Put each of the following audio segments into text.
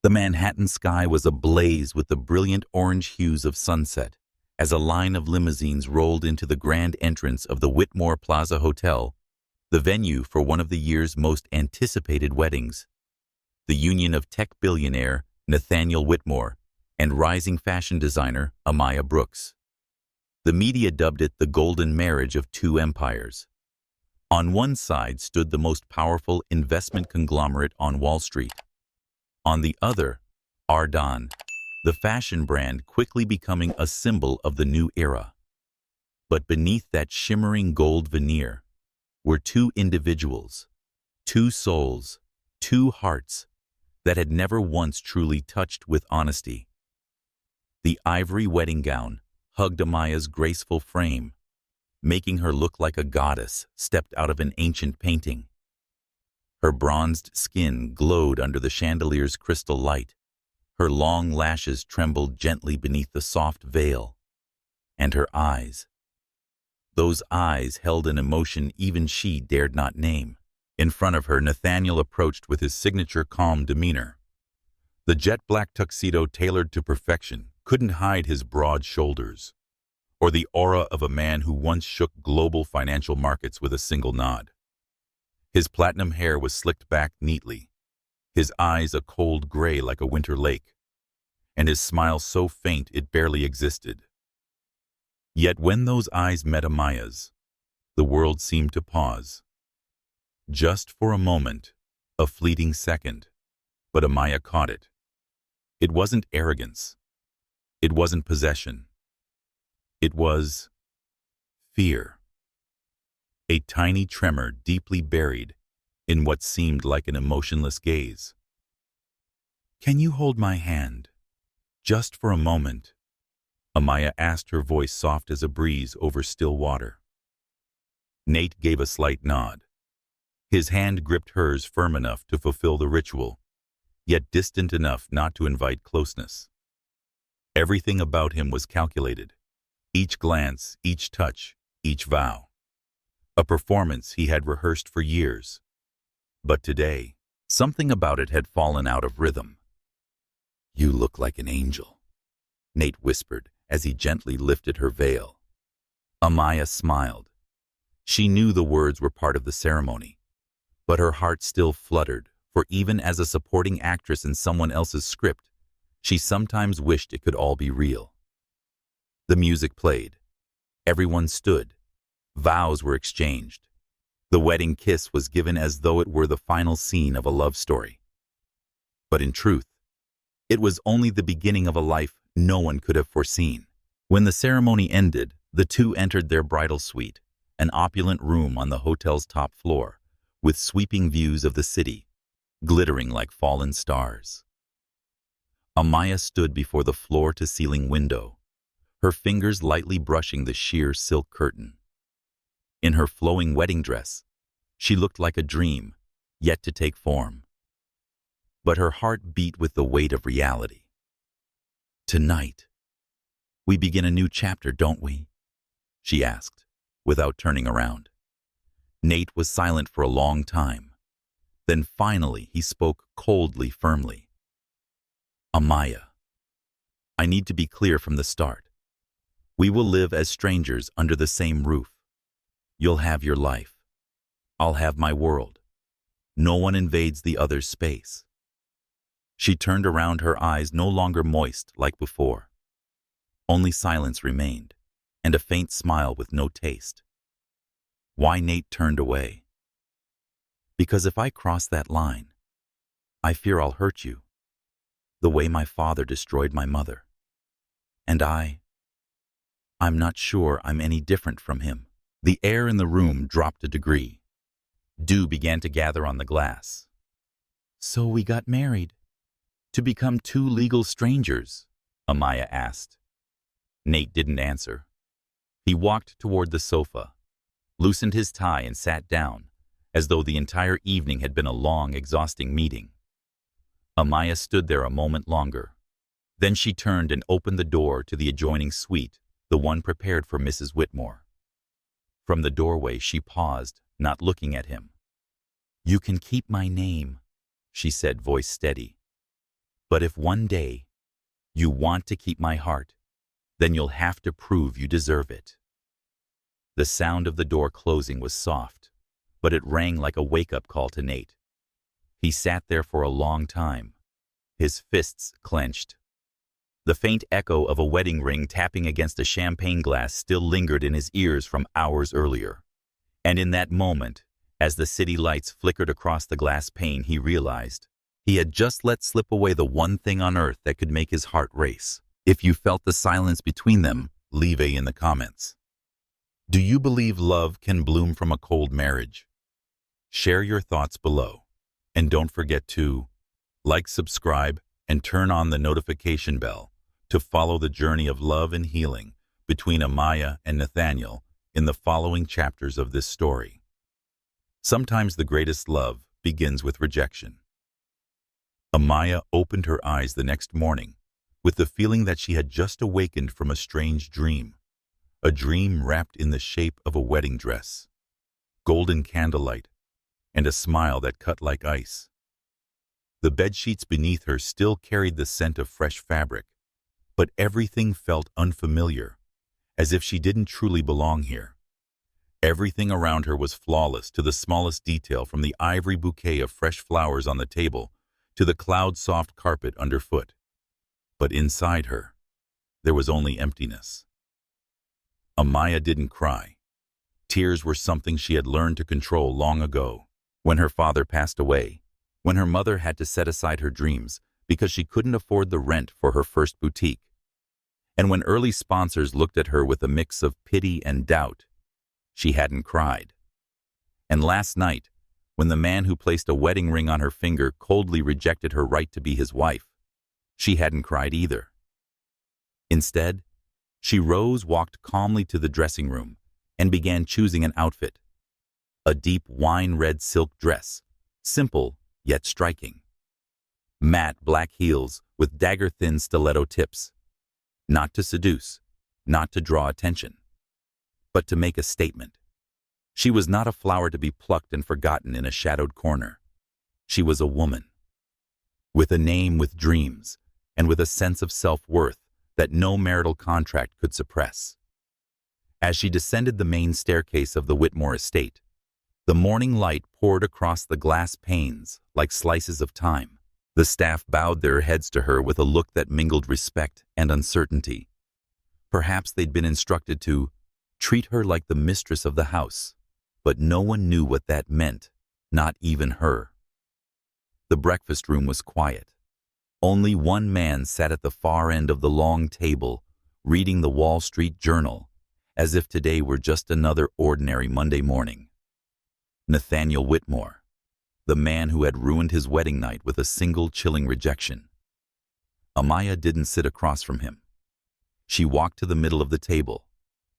The Manhattan sky was ablaze with the brilliant orange hues of sunset as a line of limousines rolled into the grand entrance of the Whitmore Plaza Hotel, the venue for one of the year's most anticipated weddings. The union of tech billionaire Nathaniel Whitmore and rising fashion designer Amaya Brooks. The media dubbed it the golden marriage of two empires. On one side stood the most powerful investment conglomerate on Wall Street. On the other, Ardon, the fashion brand quickly becoming a symbol of the new era. But beneath that shimmering gold veneer were two individuals, two souls, two hearts that had never once truly touched with honesty. The ivory wedding gown hugged Amaya's graceful frame, making her look like a goddess stepped out of an ancient painting. Her bronzed skin glowed under the chandelier's crystal light. Her long lashes trembled gently beneath the soft veil. And her eyes. Those eyes held an emotion even she dared not name. In front of her, Nathaniel approached with his signature calm demeanor. The jet-black tuxedo tailored to perfection couldn't hide his broad shoulders, or the aura of a man who once shook global financial markets with a single nod. His platinum hair was slicked back neatly, his eyes a cold gray like a winter lake, and his smile so faint it barely existed. Yet when those eyes met Amaya's, the world seemed to pause. Just for a moment, a fleeting second, but Amaya caught it. It wasn't arrogance. It wasn't possession. It was fear. A tiny tremor deeply buried in what seemed like an emotionless gaze. "Can you hold my hand, just for a moment?" Amaya asked, her voice soft as a breeze over still water. Nate gave a slight nod. His hand gripped hers firm enough to fulfill the ritual, yet distant enough not to invite closeness. Everything about him was calculated. Each glance, each touch, each vow. A performance he had rehearsed for years. But today, something about it had fallen out of rhythm. "You look like an angel," Nate whispered as he gently lifted her veil. Amaya smiled. She knew the words were part of the ceremony, but her heart still fluttered, for even as a supporting actress in someone else's script, she sometimes wished it could all be real. The music played. Everyone stood. Vows were exchanged. The wedding kiss was given as though it were the final scene of a love story. But in truth, it was only the beginning of a life no one could have foreseen. When the ceremony ended, the two entered their bridal suite, an opulent room on the hotel's top floor, with sweeping views of the city, glittering like fallen stars. Amaya stood before the floor-to-ceiling window, her fingers lightly brushing the sheer silk curtain. In her flowing wedding dress, she looked like a dream, yet to take form. But her heart beat with the weight of reality. "Tonight, we begin a new chapter, don't we?" she asked, without turning around. Nate was silent for a long time. Then finally he spoke coldly, firmly. "Amaya, I need to be clear from the start. We will live as strangers under the same roof. You'll have your life. I'll have my world. No one invades the other's space." She turned around, her eyes no longer moist like before. Only silence remained, and a faint smile with no taste. Why Nate turned away? "Because if I cross that line, I fear I'll hurt you, the way my father destroyed my mother. And I'm not sure I'm any different from him." The air in the room dropped a degree. Dew began to gather on the glass. "So we got married, to become two legal strangers?" Amaya asked. Nate didn't answer. He walked toward the sofa, loosened his tie and sat down, as though the entire evening had been a long, exhausting meeting. Amaya stood there a moment longer. Then she turned and opened the door to the adjoining suite, the one prepared for Mrs. Whitmore. From the doorway she paused, not looking at him. "You can keep my name," she said, voice steady. But if one day you want to keep my heart, then you'll have to prove you deserve it." The sound of the door closing was soft, but it rang like a wake-up call to Nate. He sat there for a long time, his fists clenched. The faint echo of a wedding ring tapping against a champagne glass still lingered in his ears from hours earlier. And in that moment, as the city lights flickered across the glass pane, he realized he had just let slip away the one thing on earth that could make his heart race. If you felt the silence between them, leave a in the comments. Do you believe love can bloom from a cold marriage? Share your thoughts below. And don't forget to like, subscribe, and turn on the notification bell to follow the journey of love and healing between Amaya and Nathaniel in the following chapters of this story. Sometimes the greatest love begins with rejection. Amaya opened her eyes the next morning with the feeling that she had just awakened from a strange dream, a dream wrapped in the shape of a wedding dress, golden candlelight, and a smile that cut like ice. The bedsheets beneath her still carried the scent of fresh fabric, but everything felt unfamiliar, as if she didn't truly belong here. Everything around her was flawless to the smallest detail, from the ivory bouquet of fresh flowers on the table to the cloud-soft carpet underfoot. But inside her, there was only emptiness. Amaya didn't cry. Tears were something she had learned to control long ago. When her father passed away, when her mother had to set aside her dreams because she couldn't afford the rent for her first boutique, and when early sponsors looked at her with a mix of pity and doubt, she hadn't cried. And last night, when the man who placed a wedding ring on her finger coldly rejected her right to be his wife, she hadn't cried either. Instead, she rose, walked calmly to the dressing room, and began choosing an outfit. A deep wine-red silk dress, simple yet striking. Matte black heels with dagger-thin stiletto tips. Not to seduce, not to draw attention, but to make a statement. She was not a flower to be plucked and forgotten in a shadowed corner. She was a woman, with a name, with dreams, and with a sense of self-worth that no marital contract could suppress. As she descended the main staircase of the Whitmore estate, the morning light poured across the glass panes like slices of time. The staff bowed their heads to her with a look that mingled respect and uncertainty. Perhaps they'd been instructed to treat her like the mistress of the house, but no one knew what that meant, not even her. The breakfast room was quiet. Only one man sat at the far end of the long table, reading the Wall Street Journal, as if today were just another ordinary Monday morning. Nathaniel Whitmore, the man who had ruined his wedding night with a single chilling rejection. Amaya didn't sit across from him. She walked to the middle of the table,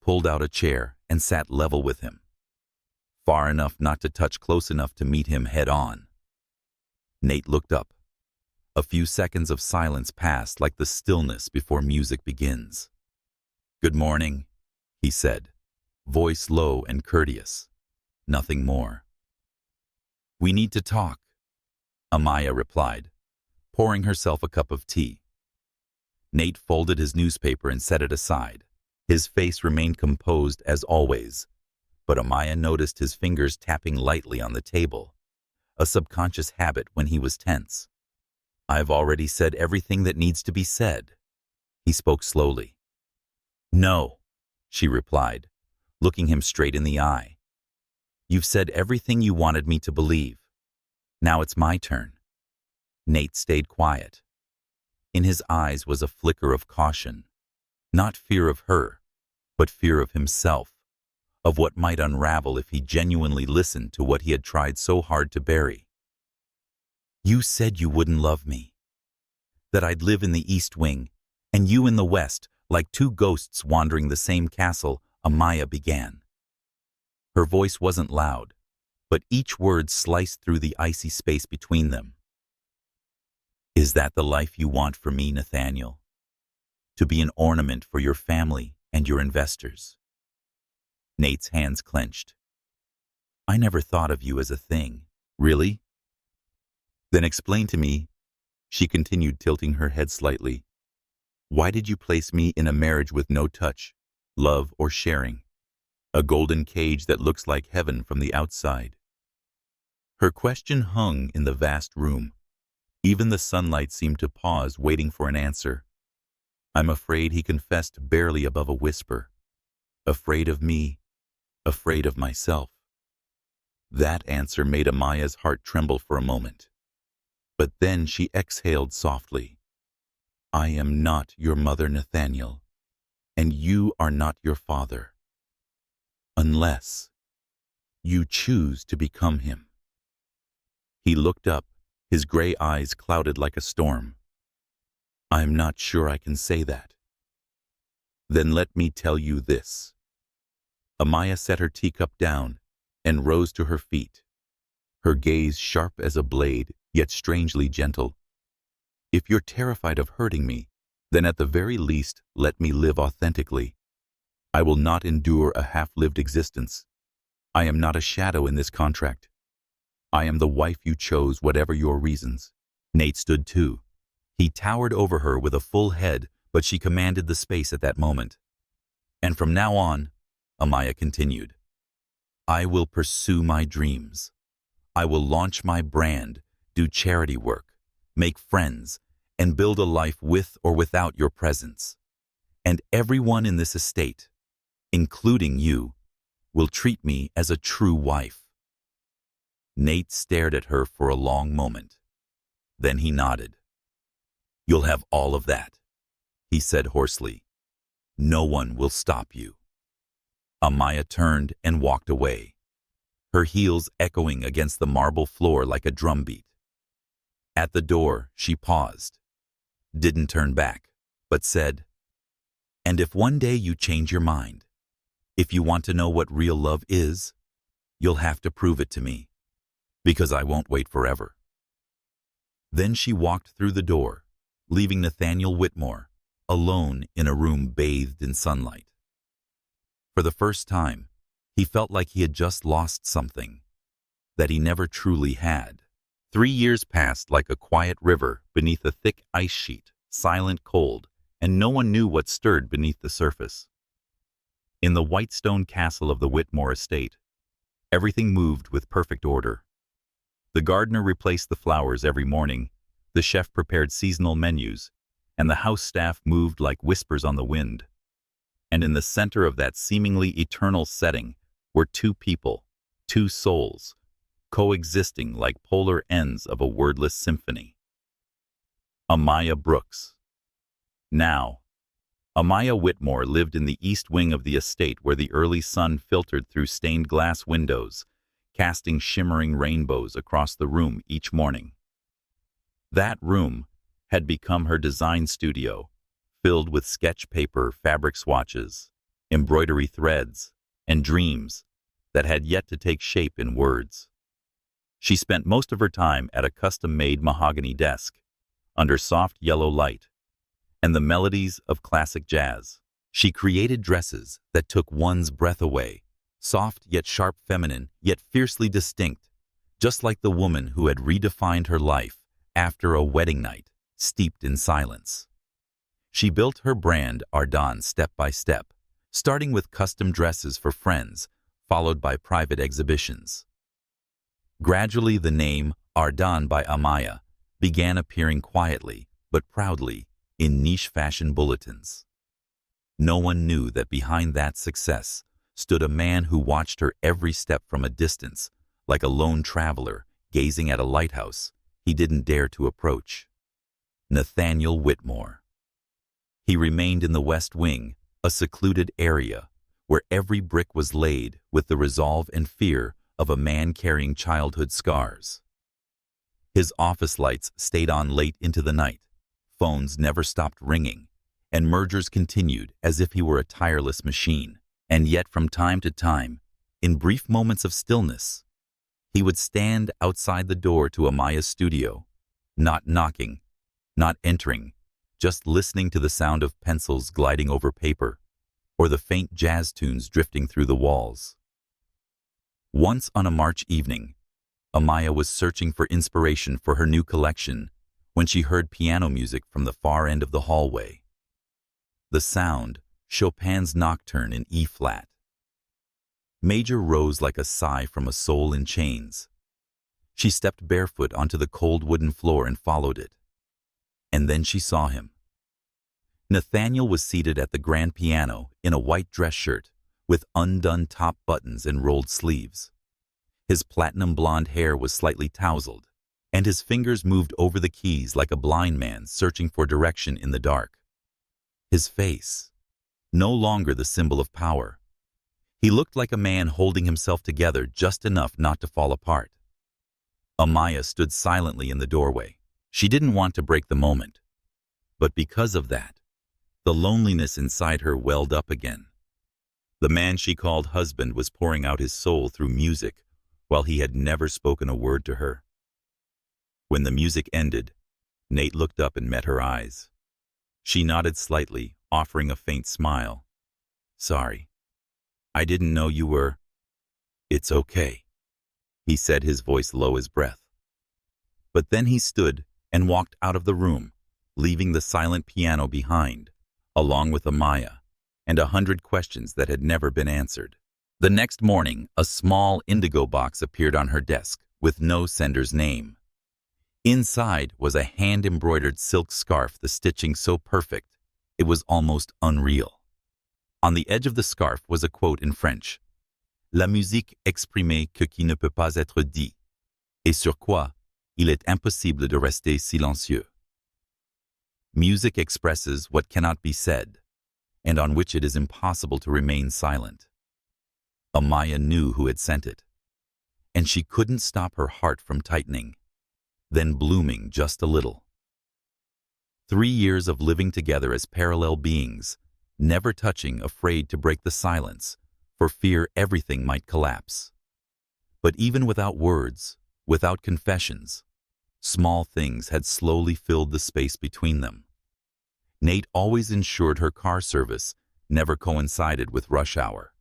pulled out a chair, and sat level with him, far enough not to touch, close enough to meet him head-on. Nate looked up. A few seconds of silence passed like the stillness before music begins. "Good morning," he said, voice low and courteous. Nothing more. "We need to talk," Amaya replied, pouring herself a cup of tea. Nate folded his newspaper and set it aside. His face remained composed as always, but Amaya noticed his fingers tapping lightly on the table, a subconscious habit when he was tense. "I've already said everything that needs to be said," he spoke slowly. "No," she replied, looking him straight in the eye. "You've said everything you wanted me to believe. Now it's my turn." Nate stayed quiet. In his eyes was a flicker of caution, not fear of her, but fear of himself, of what might unravel if he genuinely listened to what he had tried so hard to bury. "You said you wouldn't love me, that I'd live in the East Wing, and you in the West, like two ghosts wandering the same castle," Amaya began. Her voice wasn't loud, but each word sliced through the icy space between them. "Is that the life you want for me, Nathaniel? To be an ornament for your family and your investors?" Nate's hands clenched. "I never thought of you as a thing." "Really? Then explain to me She continued, tilting her head slightly. Why did you place me in a marriage with no touch, love, or sharing? A golden cage that looks like heaven from the outside. Her question hung in the vast room. Even the sunlight seemed to pause, waiting for an answer. I'm afraid, he confessed, barely above a whisper. Afraid of me, afraid of myself. That answer made Amaya's heart tremble for a moment. But then she exhaled softly. I am not your mother, Nathaniel, and you are not your father. Unless you choose to become him. He looked up, his gray eyes clouded like a storm. I'm not sure I can say that. Then let me tell you this. Amaya set her teacup down and rose to her feet, her gaze sharp as a blade, yet strangely gentle. If you're terrified of hurting me, then at the very least let me live authentically. I will not endure a half-lived existence. I am not a shadow in this contract. I am the wife you chose, whatever your reasons. Nate stood too. He towered over her with a full head, but she commanded the space at that moment. And from now on, Amaya continued, I will pursue my dreams. I will launch my brand, do charity work, make friends, and build a life with or without your presence. And everyone in this estate, including you, will treat me as a true wife. Nate stared at her for a long moment. Then he nodded. You'll have all of that, he said hoarsely. No one will stop you. Amaya turned and walked away, her heels echoing against the marble floor like a drumbeat. At the door, she paused, didn't turn back, but said, And if one day you change your mind, if you want to know what real love is, you'll have to prove it to me, because I won't wait forever. Then she walked through the door, leaving Nathaniel Whitmore alone in a room bathed in sunlight. For the first time, he felt like he had just lost something that he never truly had. 3 years passed like a quiet river beneath a thick ice sheet, silent, cold, and no one knew what stirred beneath the surface. In the white stone castle of the Whitmore estate, everything moved with perfect order. The gardener replaced the flowers every morning, the chef prepared seasonal menus, and the house staff moved like whispers on the wind. And in the center of that seemingly eternal setting were two people, two souls, coexisting like polar ends of a wordless symphony. Amaya Brooks. Now, Amaya Whitmore lived in the east wing of the estate where the early sun filtered through stained glass windows, casting shimmering rainbows across the room each morning. That room had become her design studio, filled with sketch paper, fabric swatches, embroidery threads, and dreams that had yet to take shape in words. She spent most of her time at a custom-made mahogany desk, under soft yellow light, and the melodies of classic jazz. She created dresses that took one's breath away, soft yet sharp, feminine yet fiercely distinct, just like the woman who had redefined her life after a wedding night steeped in silence. She built her brand Ardon step by step, starting with custom dresses for friends, followed by private exhibitions. Gradually, the name Ardon by Amaya began appearing quietly but proudly in niche fashion bulletins. No one knew that behind that success stood a man who watched her every step from a distance, like a lone traveler gazing at a lighthouse he didn't dare to approach. Nathaniel Whitmore. He remained in the West Wing, a secluded area where every brick was laid with the resolve and fear of a man carrying childhood scars. His office lights stayed on late into the night, phones never stopped ringing, and mergers continued as if he were a tireless machine. And yet from time to time, in brief moments of stillness, he would stand outside the door to Amaya's studio, not knocking, not entering, just listening to the sound of pencils gliding over paper, or the faint jazz tunes drifting through the walls. Once on a March evening, Amaya was searching for inspiration for her new collection when she heard piano music from the far end of the hallway. The sound, Chopin's Nocturne in E-flat. Major rose like a sigh from a soul in chains. She stepped barefoot onto the cold wooden floor and followed it. And then she saw him. Nathaniel was seated at the grand piano in a white dress shirt with undone top buttons and rolled sleeves. His platinum blonde hair was slightly tousled, and his fingers moved over the keys like a blind man searching for direction in the dark. His face, no longer the symbol of power. He looked like a man holding himself together just enough not to fall apart. Amaya stood silently in the doorway. She didn't want to break the moment. But because of that, the loneliness inside her welled up again. The man she called husband was pouring out his soul through music while he had never spoken a word to her. When the music ended, Nate looked up and met her eyes. She nodded slightly, offering a faint smile. "Sorry. I didn't know you were—" "It's okay," he said, his voice low as breath. But then he stood and walked out of the room, leaving the silent piano behind, along with Amaya, and 100 questions that had never been answered. The next morning, a small indigo box appeared on her desk with no sender's name. Inside was a hand-embroidered silk scarf, the stitching so perfect it was almost unreal. On the edge of the scarf was a quote in French: "La musique exprime ce qui ne peut pas être dit, et sur quoi il est impossible de rester silencieux." Music expresses what cannot be said, and on which it is impossible to remain silent. Amaya knew who had sent it, and she couldn't stop her heart from tightening, then blooming just a little. 3 years of living together as parallel beings, never touching, afraid to break the silence, for fear everything might collapse. But even without words, without confessions, small things had slowly filled the space between them. Nate always ensured her car service never coincided with rush hour.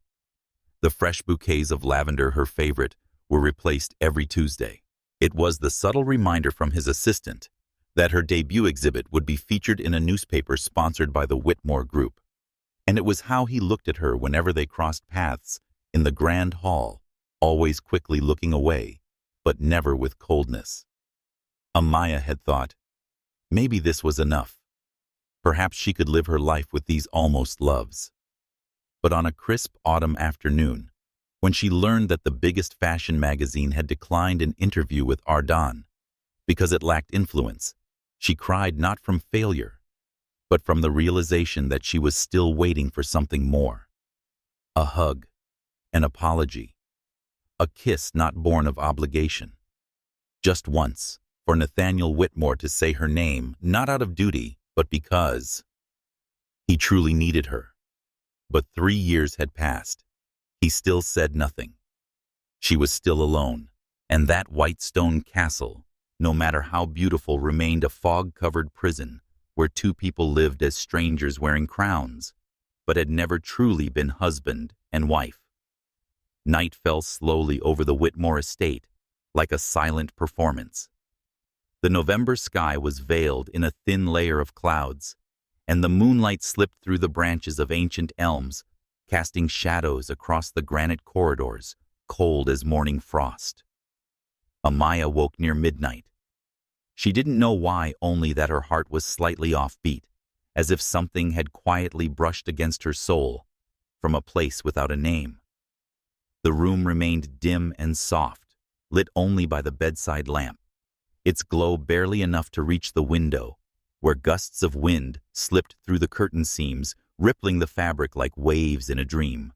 The fresh bouquets of lavender, her favorite, were replaced every Tuesday. It was the subtle reminder from his assistant that her debut exhibit would be featured in a newspaper sponsored by the Whitmore Group. And it was how he looked at her whenever they crossed paths in the grand hall, always quickly looking away, but never with coldness. Amaya had thought, maybe this was enough. Perhaps she could live her life with these almost loves. But on a crisp autumn afternoon, when she learned that the biggest fashion magazine had declined an interview with Ardon because it lacked influence, she cried not from failure, but from the realization that she was still waiting for something more. A hug, an apology, a kiss not born of obligation. Just once, for Nathaniel Whitmore to say her name, not out of duty, but because he truly needed her. But 3 years had passed. He still said nothing. She was still alone, and that white stone castle, no matter how beautiful, remained a fog-covered prison where 2 people lived as strangers wearing crowns, but had never truly been husband and wife. Night fell slowly over the Whitmore estate, like a silent performance. The November sky was veiled in a thin layer of clouds, and the moonlight slipped through the branches of ancient elms, casting shadows across the granite corridors, cold as morning frost. Amaya woke near midnight. She didn't know why, only that her heart was slightly offbeat, as if something had quietly brushed against her soul from a place without a name. The room remained dim and soft, lit only by the bedside lamp, its glow barely enough to reach the window, where gusts of wind slipped through the curtain seams, rippling the fabric like waves in a dream.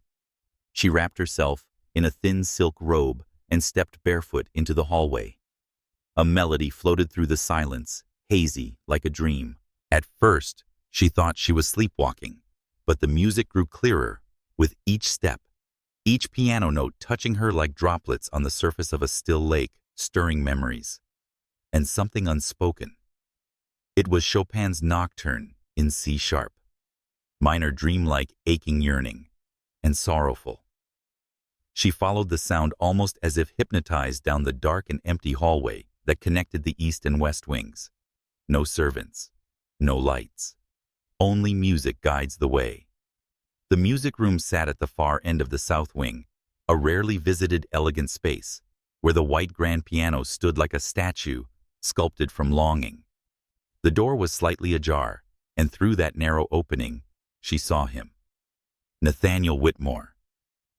She wrapped herself in a thin silk robe and stepped barefoot into the hallway. A melody floated through the silence, hazy like a dream. At first, she thought she was sleepwalking, but the music grew clearer with each step, each piano note touching her like droplets on the surface of a still lake, stirring memories. And something unspoken. It was Chopin's Nocturne in C-sharp. Minor, dreamlike, aching yearning, and sorrowful. She followed the sound almost as if hypnotized down the dark and empty hallway that connected the east and west wings. No servants, no lights. Only music guides the way. The music room sat at the far end of the south wing, a rarely visited elegant space, where the white grand piano stood like a statue, sculpted from longing. The door was slightly ajar, and through that narrow opening, she saw him. Nathaniel Whitmore.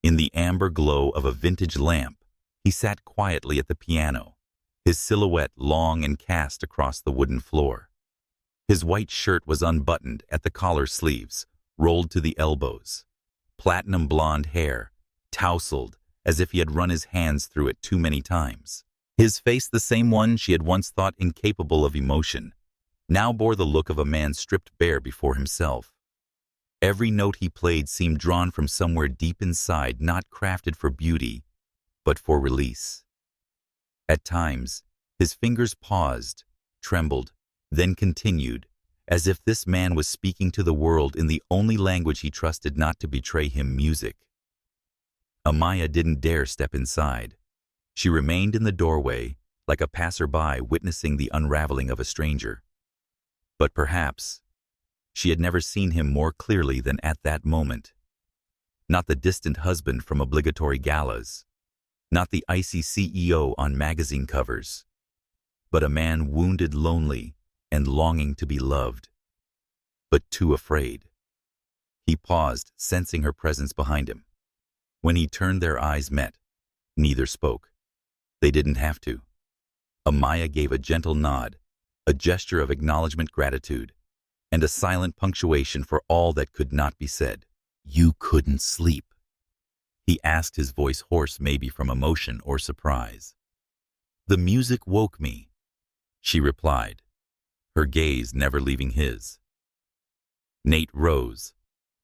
In the amber glow of a vintage lamp, he sat quietly at the piano, his silhouette long and cast across the wooden floor. His white shirt was unbuttoned at the collar sleeves, rolled to the elbows. Platinum blonde hair, tousled as if he had run his hands through it too many times. His face, the same one she had once thought incapable of emotion, now bore the look of a man stripped bare before himself. Every note he played seemed drawn from somewhere deep inside, not crafted for beauty, but for release. At times, his fingers paused, trembled, then continued, as if this man was speaking to the world in the only language he trusted not to betray him: music. Amaya didn't dare step inside. She remained in the doorway, like a passerby witnessing the unraveling of a stranger. But perhaps she had never seen him more clearly than at that moment. Not the distant husband from obligatory galas, not the icy CEO on magazine covers, but a man wounded, lonely, and longing to be loved, but too afraid. He paused, sensing her presence behind him. When he turned, their eyes met. Neither spoke. They didn't have to. Amaya gave a gentle nod, a gesture of acknowledgement, gratitude, and a silent punctuation for all that could not be said. "You couldn't sleep?" he asked, his voice hoarse, maybe from emotion or surprise. "The music woke me," she replied, her gaze never leaving his. Nate rose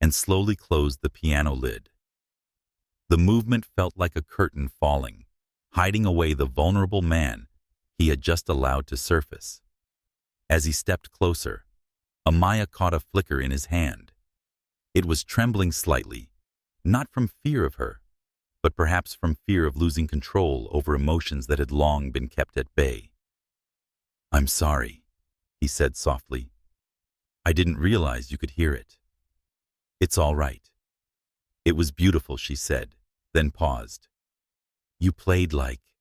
and slowly closed the piano lid. The movement felt like a curtain falling, hiding away the vulnerable man he had just allowed to surface. As he stepped closer, Amaya caught a flicker in his hand. It was trembling slightly, not from fear of her, but perhaps from fear of losing control over emotions that had long been kept at bay. "I'm sorry," he said softly. "I didn't realize you could hear it." "It's all right." "It was beautiful," she said, then paused. "You played like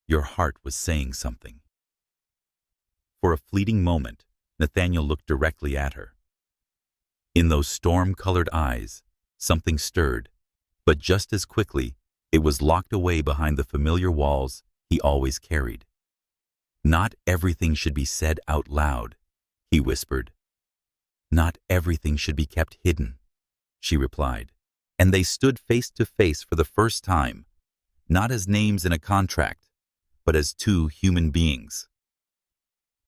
your heart was saying something." For a fleeting moment, Nathaniel looked directly at her. In those storm-colored eyes, something stirred, but just as quickly, it was locked away behind the familiar walls he always carried. "Not everything should be said out loud," he whispered. "Not everything should be kept hidden," she replied. And they stood face to face for the first time, not as names in a contract, but as two human beings.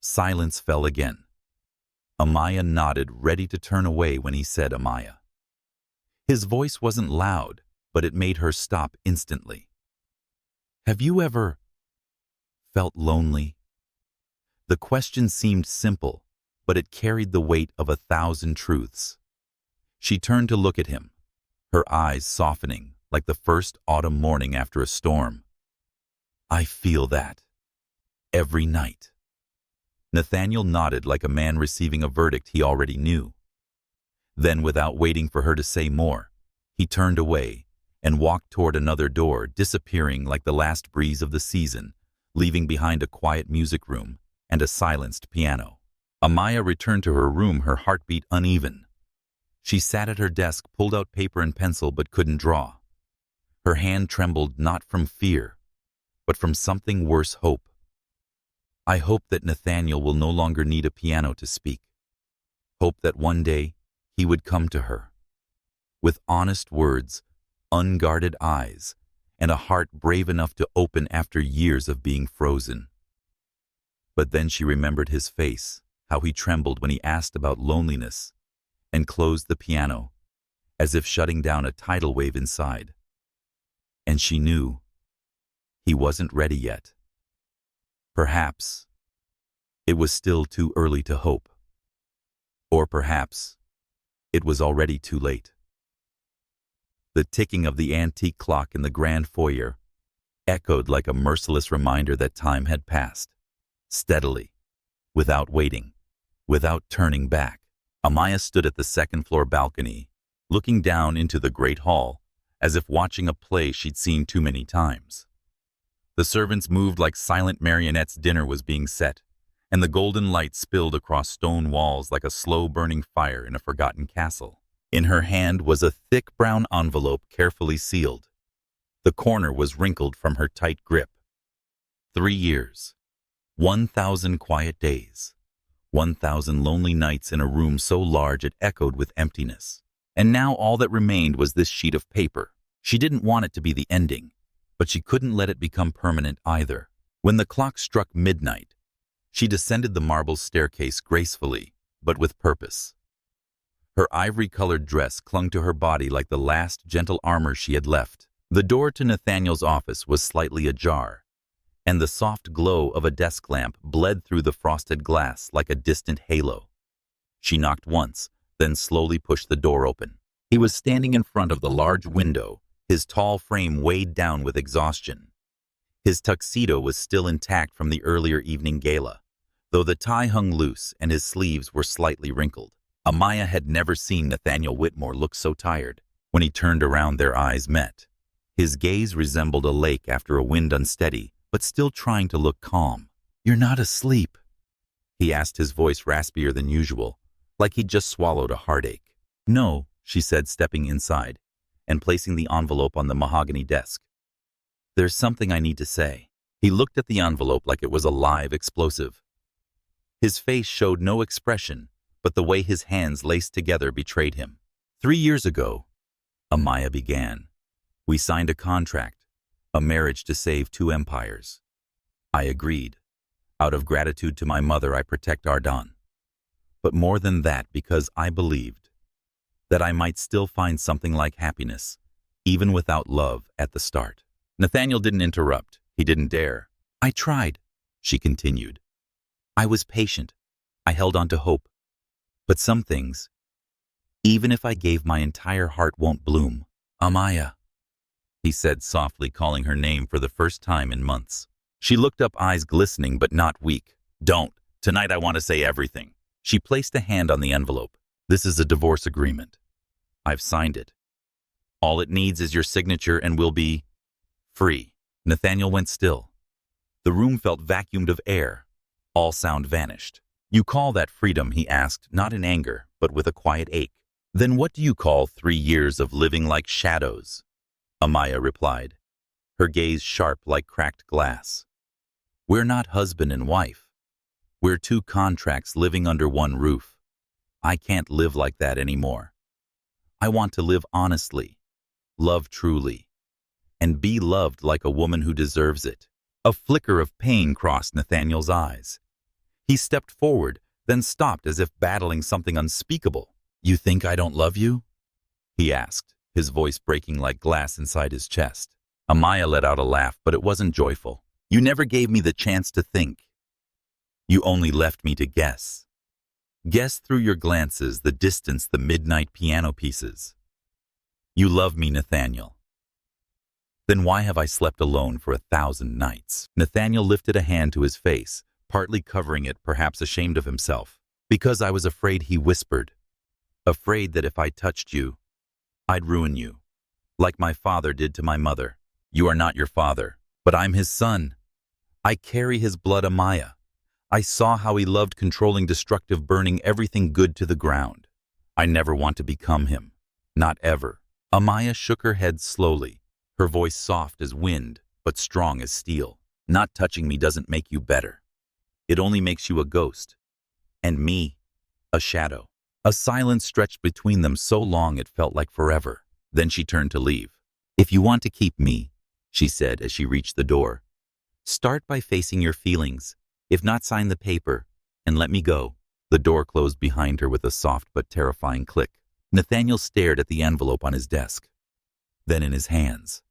Silence fell again. Amaya nodded, ready to turn away when he said Amaya. His voice wasn't loud, but it made her stop instantly. "Have you ever felt lonely?" The question seemed simple, but it carried the weight of 1,000 truths. She turned to look at him, her eyes softening like the first autumn morning after a storm. "I feel that. Every night." Nathaniel nodded like a man receiving a verdict he already knew. Then, without waiting for her to say more, he turned away and walked toward another door, disappearing like the last breeze of the season, leaving behind a quiet music room and a silenced piano. Amaya returned to her room, her heartbeat uneven. She sat at her desk, pulled out paper and pencil, but couldn't draw. Her hand trembled not from fear, but from something worse, hope. "I hope that Nathaniel will no longer need a piano to speak. Hope that one day he would come to her, with honest words, unguarded eyes, and a heart brave enough to open after years of being frozen." But then she remembered his face, how he trembled when he asked about loneliness, and closed the piano, as if shutting down a tidal wave inside. And she knew he wasn't ready yet. Perhaps it was still too early to hope. Or perhaps it was already too late. The ticking of the antique clock in the grand foyer echoed like a merciless reminder that time had passed, steadily, without waiting, without turning back. Amaya stood at the second-floor balcony, looking down into the great hall, as if watching a play she'd seen too many times. The servants moved like silent marionettes. Dinner was being set, and the golden light spilled across stone walls like a slow-burning fire in a forgotten castle. In her hand was a thick brown envelope carefully sealed. The corner was wrinkled from her tight grip. 3 years. 1,000 quiet days. 1,000 lonely nights in a room so large it echoed with emptiness. And now all that remained was this sheet of paper. She didn't want it to be the ending, but she couldn't let it become permanent either. When the clock struck midnight, she descended the marble staircase gracefully, but with purpose. Her ivory-colored dress clung to her body like the last gentle armor she had left. The door to Nathaniel's office was slightly ajar, and the soft glow of a desk lamp bled through the frosted glass like a distant halo. She knocked once, then slowly pushed the door open. He was standing in front of the large window, his tall frame weighed down with exhaustion. His tuxedo was still intact from the earlier evening gala, though the tie hung loose and his sleeves were slightly wrinkled. Amaya had never seen Nathaniel Whitmore look so tired. When he turned around, their eyes met. His gaze resembled a lake after a wind unsteady, but still trying to look calm. "You're not asleep?" he asked, his voice raspier than usual, like he'd just swallowed a heartache. "No," she said, stepping inside and placing the envelope on the mahogany desk. "There's something I need to say." He looked at the envelope like it was a live explosive. His face showed no expression, but the way his hands laced together betrayed him. 3 years ago, Amaya began. We signed a contract, a marriage to save 2 empires. I agreed. Out of gratitude to my mother, I protect Ardon. But more than that, because I believed that I might still find something like happiness, even without love at the start. Nathaniel didn't interrupt. He didn't dare. "I tried," she continued. "I was patient. I held on to hope. But some things, even if I gave my entire heart, won't bloom." "Amaya," he said softly, calling her name for the first time in months. She looked up, eyes glistening but not weak. "Don't. Tonight I want to say everything." She placed a hand on the envelope. "This is a divorce agreement. I've signed it. All it needs is your signature and we'll be free." Nathaniel went still. The room felt vacuumed of air. All sound vanished. "You call that freedom?" he asked, not in anger, but with a quiet ache. "Then what do you call 3 years of living like shadows?" Amaya replied, her gaze sharp like cracked glass. "We're not husband and wife. We're 2 contracts living under one roof. I can't live like that anymore. I want to live honestly, love truly, and be loved like a woman who deserves it." A flicker of pain crossed Nathaniel's eyes. He stepped forward, then stopped as if battling something unspeakable. "You think I don't love you?" he asked, his voice breaking like glass inside his chest. Amaya let out a laugh, but it wasn't joyful. "You never gave me the chance to think. You only left me to guess. Guess through your glances, the distance, the midnight piano pieces. You love me, Nathaniel. Then why have I slept alone for 1,000 nights?" Nathaniel lifted a hand to his face, partly covering it, perhaps ashamed of himself. "Because I was afraid," he whispered. "Afraid that if I touched you, I'd ruin you, like my father did to my mother. You are not your father, but I'm his son. I carry his blood, Amaya. I saw how he loved controlling, destructive, burning everything good to the ground. I never want to become him. Not ever." Amaya shook her head slowly, her voice soft as wind, but strong as steel. "Not touching me doesn't make you better. It only makes you a ghost. And me, a shadow." A silence stretched between them so long it felt like forever. Then she turned to leave. "If you want to keep me," she said as she reached the door, "start by facing your feelings. If not, sign the paper and let me go." The door closed behind her with a soft but terrifying click. Nathaniel stared at the envelope on his desk, then in his hands.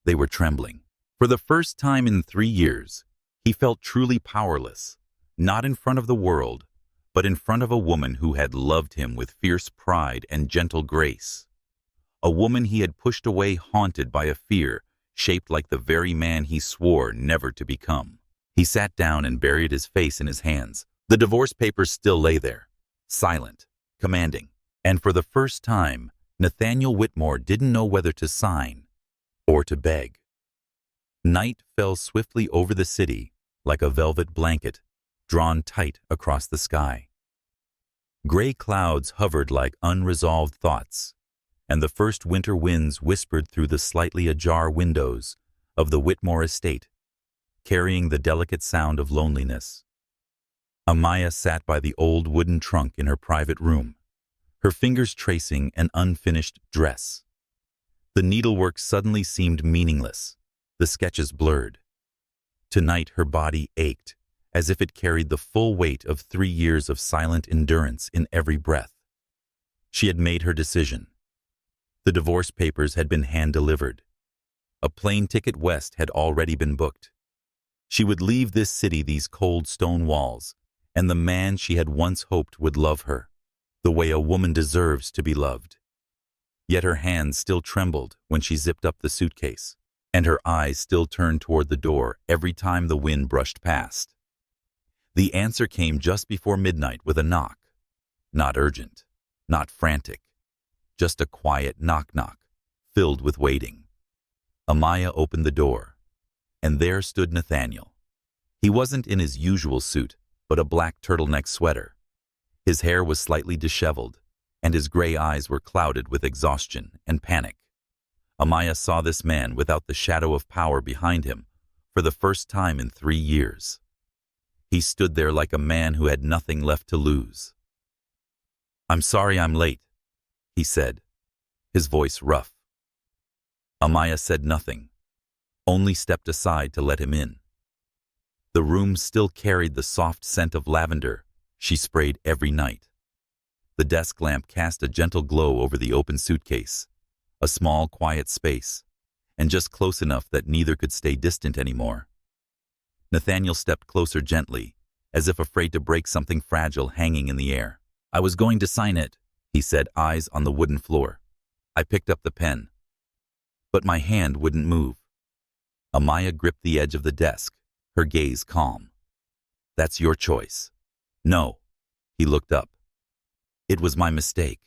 They were trembling. For the first time in 3 years, he felt truly powerless, not in front of the world, but in front of a woman who had loved him with fierce pride and gentle grace. A woman he had pushed away, haunted by a fear shaped like the very man he swore never to become. He sat down and buried his face in his hands, The divorce papers still lay there, silent, commanding, and for the first time, Nathaniel Whitmore didn't know whether to sign or to beg. Night fell swiftly over the city like a velvet blanket drawn tight across the sky. Gray clouds hovered like unresolved thoughts, and the first winter winds whispered through the slightly ajar windows of the Whitmore estate, carrying the delicate sound of loneliness. Amaya sat by the old wooden trunk in her private room, her fingers tracing an unfinished dress. The needlework suddenly seemed meaningless, the sketches blurred. Tonight her body ached, as if it carried the full weight of 3 years of silent endurance in every breath. She had made her decision. The divorce papers had been hand-delivered. A plane ticket west had already been booked. She would leave this city, these cold stone walls, and the man she had once hoped would love her, the way a woman deserves to be loved. Yet her hands still trembled when she zipped up the suitcase, and her eyes still turned toward the door every time the wind brushed past. The answer came just before midnight with a knock. Not urgent, not frantic, just a quiet knock-knock, filled with waiting. Amaya opened the door, and there stood Nathaniel. He wasn't in his usual suit, but a black turtleneck sweater. His hair was slightly disheveled, and his gray eyes were clouded with exhaustion and panic. Amaya saw this man without the shadow of power behind him for the first time in 3 years. He stood there like a man who had nothing left to lose. "I'm sorry I'm late," he said, his voice rough. Amaya said nothing, only stepped aside to let him in. The room still carried the soft scent of lavender she sprayed every night. The desk lamp cast a gentle glow over the open suitcase, a small, quiet space, and just close enough that neither could stay distant anymore. Nathaniel stepped closer gently, as if afraid to break something fragile hanging in the air. "I was going to sign it," he said, eyes on the wooden floor. I picked up the pen, but my hand wouldn't move. Amaya gripped the edge of the desk, her gaze calm. "That's your choice." "No." He looked up. "It was my mistake,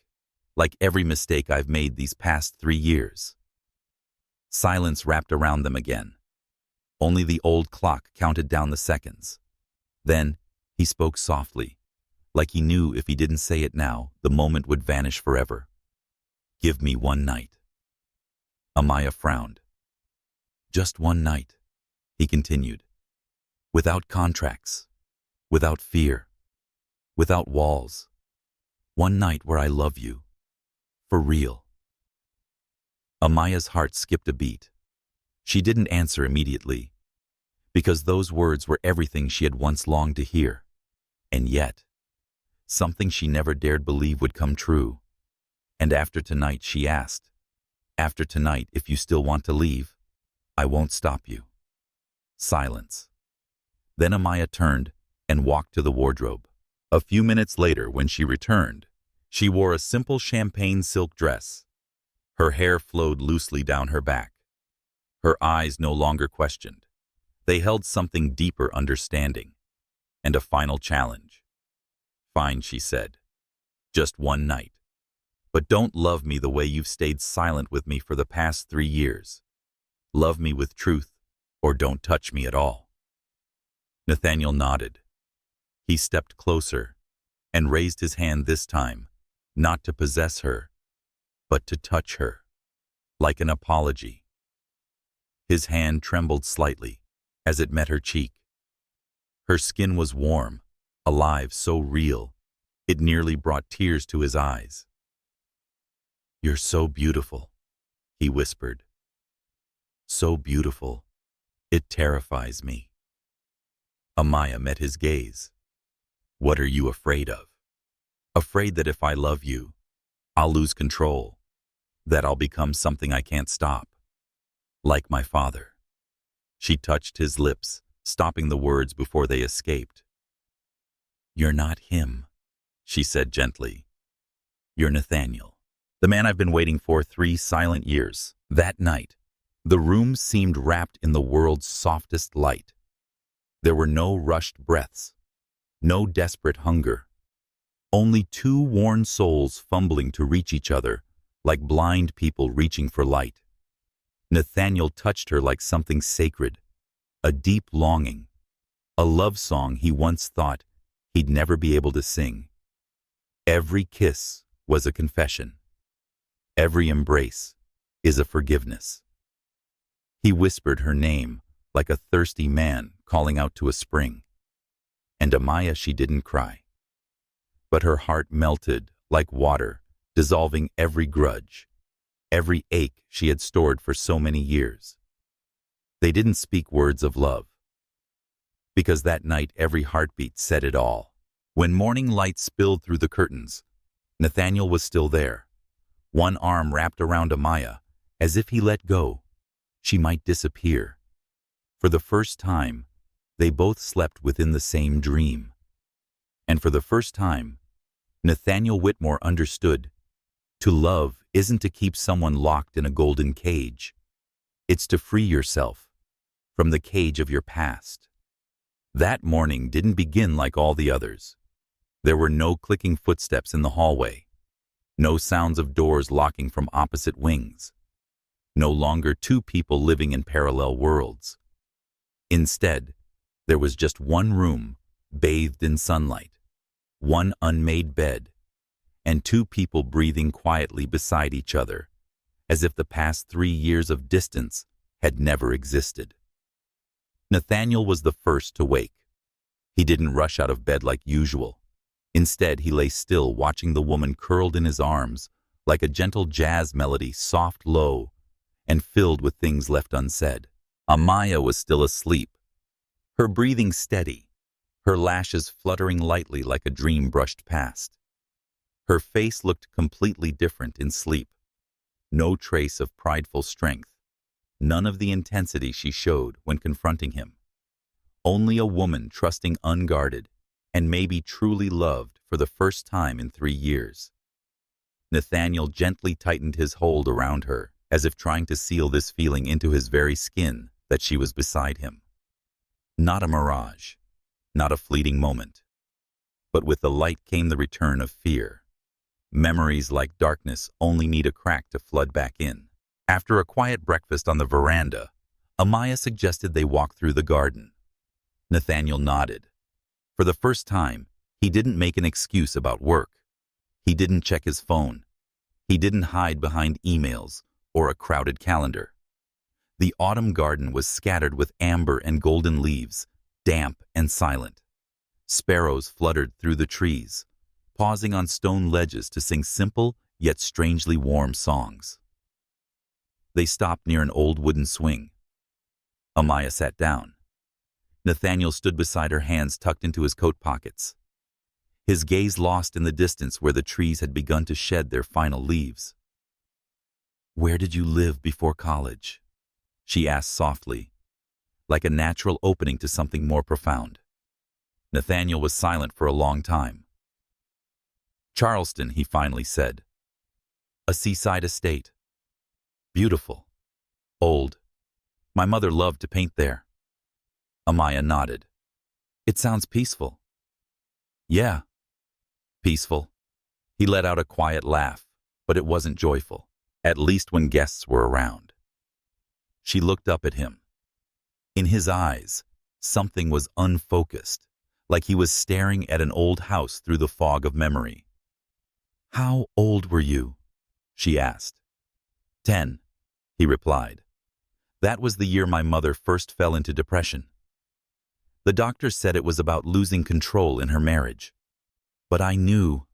like every mistake I've made these past 3 years." Silence wrapped around them again. Only the old clock counted down the seconds. Then he spoke softly, like he knew if he didn't say it now, the moment would vanish forever. "Give me 1 night." Amaya frowned. "Just 1 night," he continued. "Without contracts, without fear, without walls. 1 night where I love you, for real." Amaya's heart skipped a beat. She didn't answer immediately, because those words were everything she had once longed to hear. And yet, something she never dared believe would come true. "And after tonight," she asked, "after tonight, if you still want to leave, I won't stop you." Silence. Then Amaya turned and walked to the wardrobe. A few minutes later, when she returned, she wore a simple champagne silk dress. Her hair flowed loosely down her back. Her eyes no longer questioned. They held something deeper, understanding, and a final challenge. "Fine," she said. "Just 1 night. But don't love me the way you've stayed silent with me for the past 3 years. Love me with truth, or don't touch me at all." Nathaniel nodded. He stepped closer and raised his hand this time, not to possess her, but to touch her, like an apology. His hand trembled slightly as it met her cheek. Her skin was warm, alive, so real, it nearly brought tears to his eyes. "You're so beautiful," he whispered. "So beautiful, it terrifies me." Amaya met his gaze. "What are you afraid of?" "Afraid that if I love you, I'll lose control, that I'll become something I can't stop, like my father." She touched his lips, stopping the words before they escaped. "You're not him," she said gently. "You're Nathaniel, the man I've been waiting for 3 silent years." That night, the room seemed wrapped in the world's softest light. There were no rushed breaths, No desperate hunger. Only two worn souls fumbling to reach each other, like blind people reaching for light. Nathaniel touched her like something sacred, a deep longing, a love song he once thought he'd never be able to sing. Every kiss was a confession. Every embrace is a forgiveness. He whispered her name like a thirsty man calling out to a spring. And Amaya, she didn't cry. But her heart melted like water, dissolving every grudge, every ache she had stored for so many years. They didn't speak words of love, because that night every heartbeat said it all. When morning light spilled through the curtains, Nathaniel was still there, one arm wrapped around Amaya, as if he let go. She might disappear. For the first time, they both slept within the same dream. And for the first time, Nathaniel Whitmore understood, to love isn't to keep someone locked in a golden cage. It's to free yourself from the cage of your past. That morning didn't begin like all the others. There were no clicking footsteps in the hallway, no sounds of doors locking from opposite wings, no longer two people living in parallel worlds. Instead, there was just one room, bathed in sunlight, one unmade bed, and two people breathing quietly beside each other, as if the past 3 years of distance had never existed. Nathaniel was the first to wake. He didn't rush out of bed like usual. Instead, he lay still, watching the woman curled in his arms, like a gentle jazz melody, soft, low, and filled with things left unsaid. Amaya was still asleep, her breathing steady, her lashes fluttering lightly like a dream brushed past. Her face looked completely different in sleep. No trace of prideful strength, none of the intensity she showed when confronting him. Only a woman trusting, unguarded, and maybe truly loved for the first time in 3 years. Nathaniel gently tightened his hold around her, as if trying to seal this feeling into his very skin that she was beside him. Not a mirage, not a fleeting moment. But with the light came the return of fear. Memories like darkness only need a crack to flood back in. After a quiet breakfast on the veranda, Amaya suggested they walk through the garden. Nathaniel nodded. For the first time, he didn't make an excuse about work. He didn't check his phone. He didn't hide behind emails or a crowded calendar. The autumn garden was scattered with amber and golden leaves, damp and silent. Sparrows fluttered through the trees, pausing on stone ledges to sing simple yet strangely warm songs. They stopped near an old wooden swing. Amaya sat down. Nathaniel stood beside her, hands tucked into his coat pockets, his gaze lost in the distance where the trees had begun to shed their final leaves. "Where did you live before college?" she asked softly, like a natural opening to something more profound. Nathaniel was silent for a long time. "Charleston," he finally said. "A seaside estate. Beautiful. Old. My mother loved to paint there." Amaya nodded. "It sounds peaceful." "Yeah, peaceful." He let out a quiet laugh, but it wasn't joyful, at least when guests were around. She looked up at him. In his eyes, something was unfocused, like he was staring at an old house through the fog of memory. "How old were you?" she asked. 10, he replied. "That was the year my mother first fell into depression. The doctor said it was about losing control in her marriage. But I knew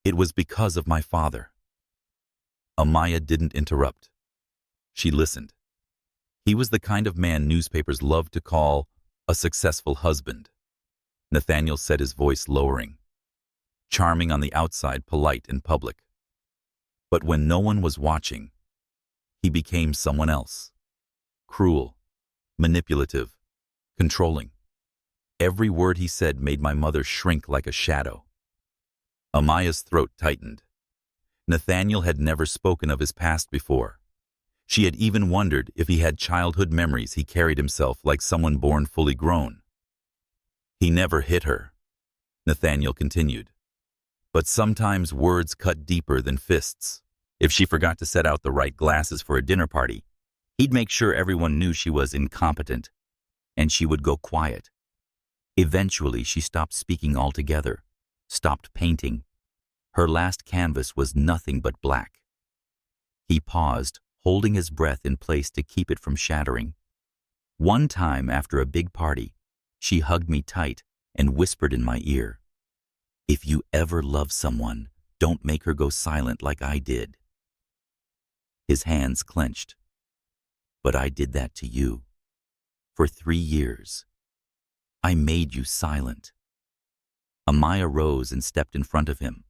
it was because of my father." Amaya didn't interrupt. She listened. He was the kind of man newspapers loved to call a successful husband. Nathaniel said, his voice lowering. Charming on the outside, polite in public. But when no one was watching, he became someone else. Cruel, manipulative, controlling. Every word he said made my mother shrink like a shadow. Amaya's throat tightened. Nathaniel had never spoken of his past before. She had even wondered if he had childhood memories. He carried himself like someone born fully grown. He never hit her, Nathaniel continued. But sometimes words cut deeper than fists. If she forgot to set out the right glasses for a dinner party, he'd make sure everyone knew she was incompetent, and she would go quiet. Eventually, she stopped speaking altogether, stopped painting. Her last canvas was nothing but black. He paused, holding his breath in place to keep it from shattering. One time after a big party, she hugged me tight and whispered in my ear, "If you ever love someone, don't make her go silent like I did." His hands clenched. "But I did that to you. For 3 years. I made you silent." Amaya rose and stepped in front of him.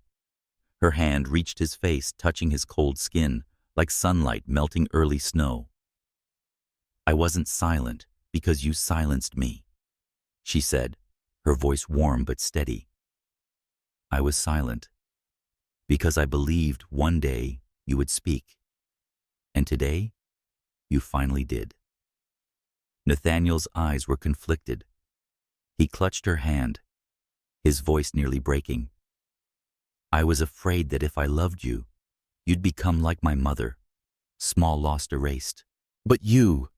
Her hand reached his face, touching his cold skin like sunlight melting early snow. "I wasn't silent because you silenced me," she said, her voice warm but steady. "I was silent because I believed one day you would speak. And today, you finally did." Nathaniel's eyes were conflicted. He clutched her hand, his voice nearly breaking. "I was afraid that if I loved you, you'd become like my mother, small lost erased. But you're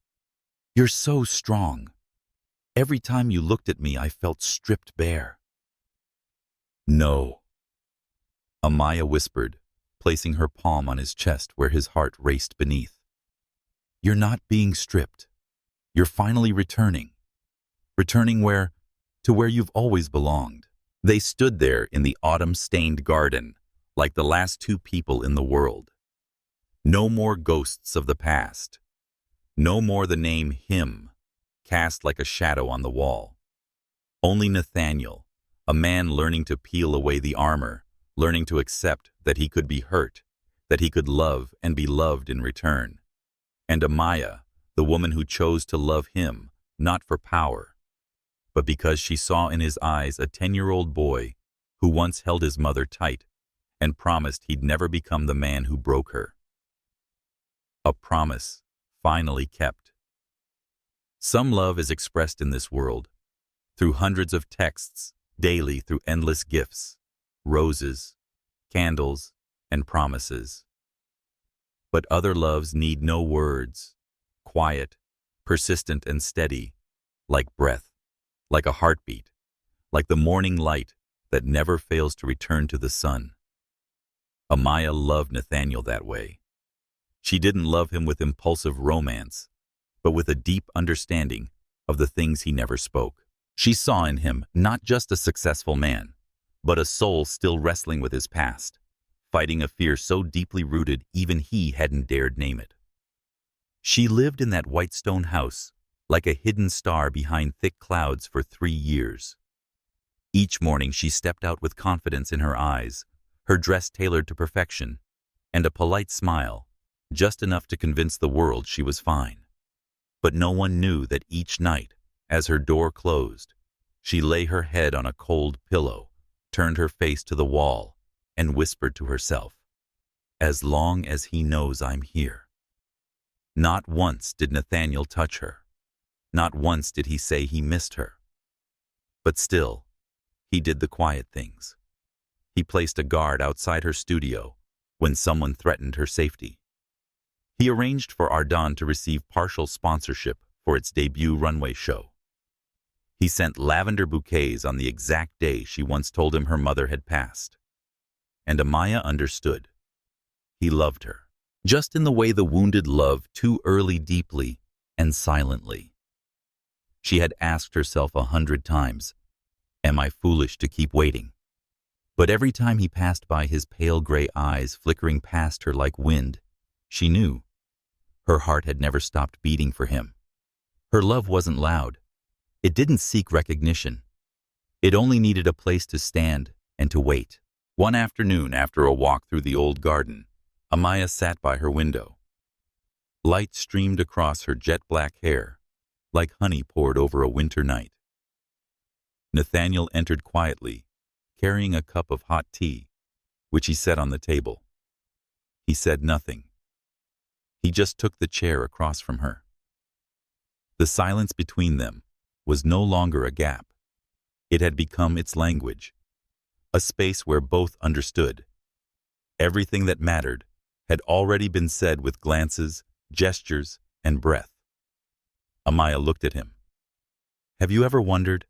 so strong. Every time you looked at me, I felt stripped bare." "No," Amaya whispered, placing her palm on his chest where his heart raced beneath. "You're not being stripped. You're finally returning. Returning to where you've always belonged." They stood there in the autumn-stained garden, like the last two people in the world. No more ghosts of the past. No more the name him, cast like a shadow on the wall. Only Nathaniel, a man learning to peel away the armor, learning to accept that he could be hurt, that he could love and be loved in return. And Amaya, the woman who chose to love him, not for power, but because she saw in his eyes a 10-year-old boy who once held his mother tight and promised he'd never become the man who broke her. A promise finally kept. Some love is expressed in this world, through hundreds of texts, daily through endless gifts, roses, candles, and promises. But other loves need no words, quiet, persistent and steady, like breath, like a heartbeat, like the morning light that never fails to return to the sun. Amaya loved Nathaniel that way. She didn't love him with impulsive romance, but with a deep understanding of the things he never spoke. She saw in him not just a successful man, but a soul still wrestling with his past, fighting a fear so deeply rooted even he hadn't dared name it. She lived in that white stone house, like a hidden star behind thick clouds for 3 years. Each morning she stepped out with confidence in her eyes, her dress tailored to perfection, and a polite smile, just enough to convince the world she was fine. But no one knew that each night, as her door closed, she lay her head on a cold pillow, turned her face to the wall, and whispered to herself, "As long as he knows I'm here." Not once did Nathaniel touch her. Not once did he say he missed her. But still, he did the quiet things. He placed a guard outside her studio when someone threatened her safety. He arranged for Ardon to receive partial sponsorship for its debut runway show. He sent lavender bouquets on the exact day she once told him her mother had passed. And Amaya understood. He loved her, just in the way the wounded love too early deeply and silently. She had asked herself 100 times, "Am I foolish to keep waiting?" But every time he passed by, his pale gray eyes flickering past her like wind, she knew. Her heart had never stopped beating for him. Her love wasn't loud. It didn't seek recognition. It only needed a place to stand and to wait. One afternoon, after a walk through the old garden, Amaya sat by her window. Light streamed across her jet-black hair, like honey poured over a winter night. Nathaniel entered quietly, carrying a cup of hot tea, which he set on the table. He said nothing. He just took the chair across from her. The silence between them was no longer a gap. It had become its language, a space where both understood. Everything that mattered had already been said with glances, gestures, and breath. Amaya looked at him. "Have you ever wondered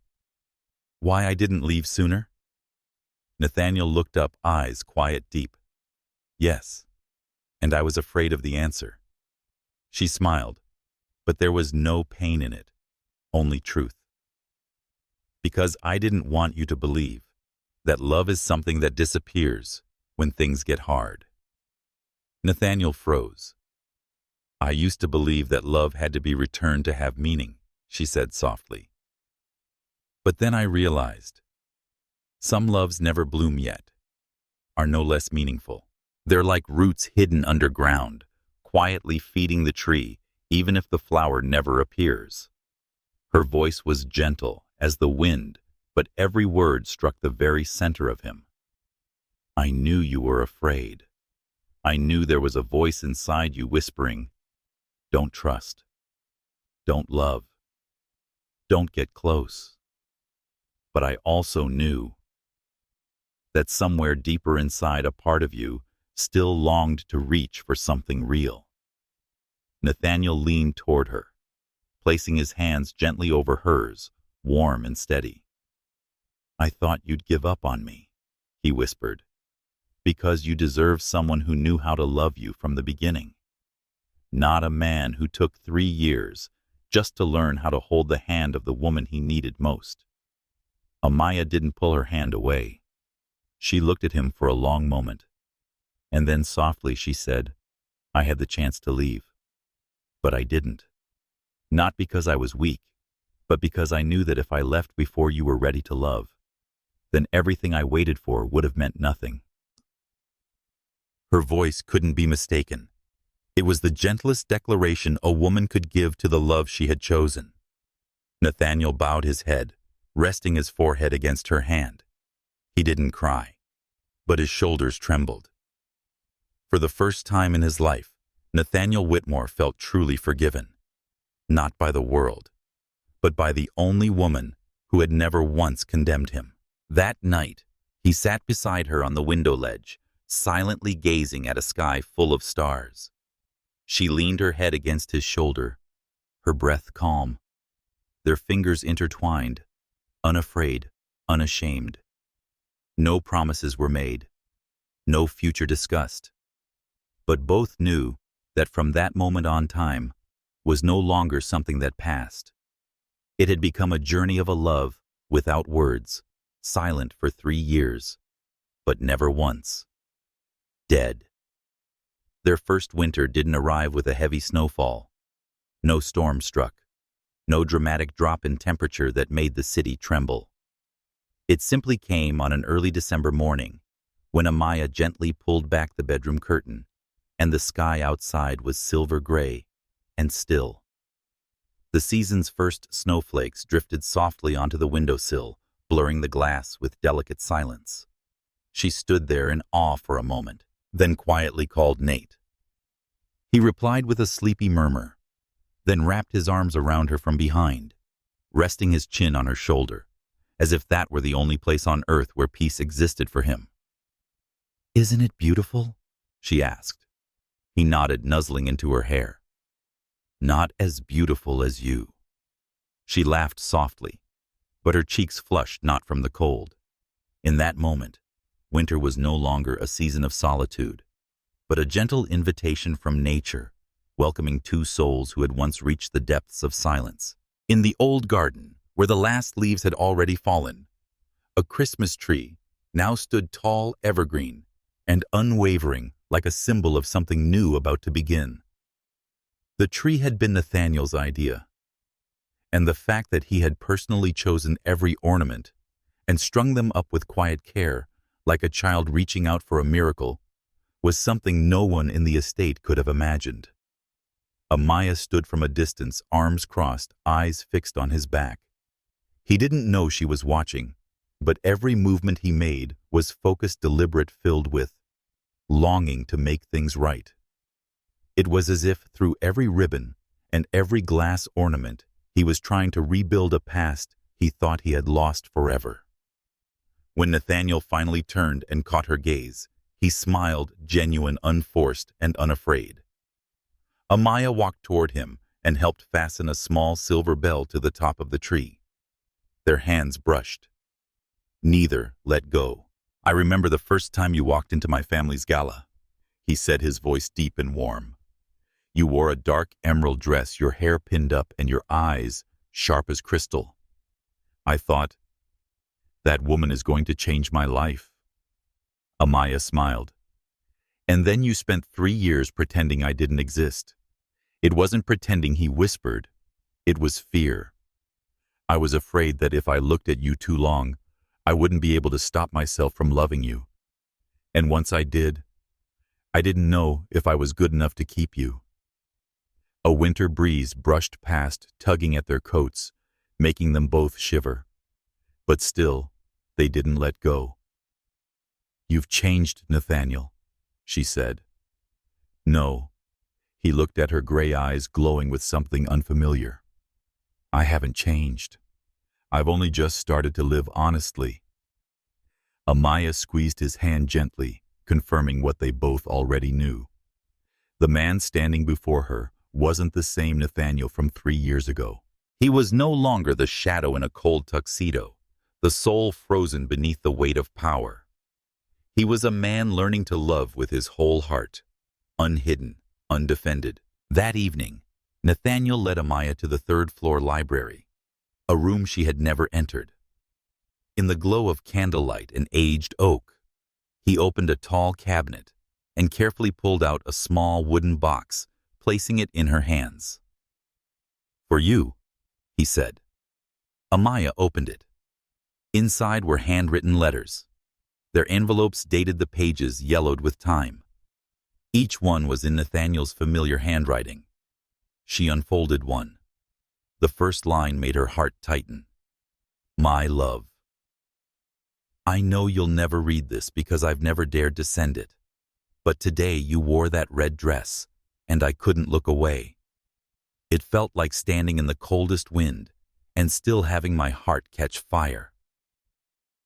why I didn't leave sooner?" Nathaniel looked up, eyes quiet deep. "Yes, and I was afraid of the answer." She smiled, but there was no pain in it, only truth. "Because I didn't want you to believe that love is something that disappears when things get hard." Nathaniel froze. "I used to believe that love had to be returned to have meaning," she said softly. "But then I realized some loves never bloom yet, are no less meaningful. They're like roots hidden underground, quietly feeding the tree, even if the flower never appears." Her voice was gentle as the wind, but every word struck the very center of him. "I knew you were afraid. I knew there was a voice inside you whispering, 'Don't trust. Don't love. Don't get close.' But I also knew that somewhere deeper inside a part of you still longed to reach for something real." Nathaniel leaned toward her, placing his hands gently over hers, warm and steady. "I thought you'd give up on me," he whispered, "because you deserve someone who knew how to love you from the beginning. Not a man who took 3 years just to learn how to hold the hand of the woman he needed most." Amaya didn't pull her hand away. She looked at him for a long moment, and then softly she said, "I had the chance to leave, but I didn't. Not because I was weak, but because I knew that if I left before you were ready to love, then everything I waited for would have meant nothing." Her voice couldn't be mistaken. It was the gentlest declaration a woman could give to the love she had chosen. Nathaniel bowed his head, resting his forehead against her hand. He didn't cry, but his shoulders trembled. For the first time in his life, Nathaniel Whitmore felt truly forgiven. Not by the world, but by the only woman who had never once condemned him. That night, he sat beside her on the window ledge, silently gazing at a sky full of stars. She leaned her head against his shoulder, her breath calm, their fingers intertwined, unafraid, unashamed. No promises were made, no future discussed. But both knew that from that moment on, time was no longer something that passed. It had become a journey of a love without words, silent for 3 years, but never once dead. Their first winter didn't arrive with a heavy snowfall. No storm struck, no dramatic drop in temperature that made the city tremble. It simply came on an early December morning, when Amaya gently pulled back the bedroom curtain, and the sky outside was silver gray and still. The season's first snowflakes drifted softly onto the windowsill, blurring the glass with delicate silence. She stood there in awe for a moment, then quietly called Nate. He replied with a sleepy murmur, then wrapped his arms around her from behind, resting his chin on her shoulder, as if that were the only place on earth where peace existed for him. "Isn't it beautiful?" she asked. He nodded, nuzzling into her hair. "Not as beautiful as you." She laughed softly, but her cheeks flushed not from the cold. In that moment, winter was no longer a season of solitude, but a gentle invitation from nature, welcoming 2 souls who had once reached the depths of silence. In the old garden, where the last leaves had already fallen, a Christmas tree now stood tall, evergreen, and unwavering, like a symbol of something new about to begin. The tree had been Nathaniel's idea, and the fact that he had personally chosen every ornament and strung them up with quiet care, like a child reaching out for a miracle, was something no one in the estate could have imagined. Amaya stood from a distance, arms crossed, eyes fixed on his back. He didn't know she was watching, but every movement he made was focused, deliberate, filled with longing to make things right. It was as if through every ribbon and every glass ornament he was trying to rebuild a past he thought he had lost forever. When Nathaniel finally turned and caught her gaze, he smiled, genuine, unforced, and unafraid. Amaya walked toward him and helped fasten a small silver bell to the top of the tree. Their hands brushed. Neither let go. "I remember the first time you walked into my family's gala," he said, his voice deep and warm. "You wore a dark emerald dress, your hair pinned up, and your eyes sharp as crystal. I thought, that woman is going to change my life." Amaya smiled. "And then you spent 3 years pretending I didn't exist." It wasn't pretending, he whispered. It was fear. "I was afraid that if I looked at you too long, I wouldn't be able to stop myself from loving you. And once I did, I didn't know if I was good enough to keep you." A winter breeze brushed past, tugging at their coats, making them both shiver. But still, they didn't let go. "You've changed, Nathaniel," she said. "No." He looked at her gray eyes glowing with something unfamiliar. "I haven't changed. I've only just started to live honestly." Amaya squeezed his hand gently, confirming what they both already knew. The man standing before her wasn't the same Nathaniel from 3 years ago. He was no longer the shadow in a cold tuxedo, the soul frozen beneath the weight of power. He was a man learning to love with his whole heart, unhidden, undefended. That evening, Nathaniel led Amaya to the third-floor library, a room she had never entered. In the glow of candlelight and aged oak, he opened a tall cabinet and carefully pulled out a small wooden box, placing it in her hands. "For you," he said. Amaya opened it. Inside were handwritten letters. Their envelopes dated, the pages yellowed with time. Each one was in Nathaniel's familiar handwriting. She unfolded one. The first line made her heart tighten. "My love. I know you'll never read this because I've never dared to send it. But today you wore that red dress, and I couldn't look away. It felt like standing in the coldest wind and still having my heart catch fire."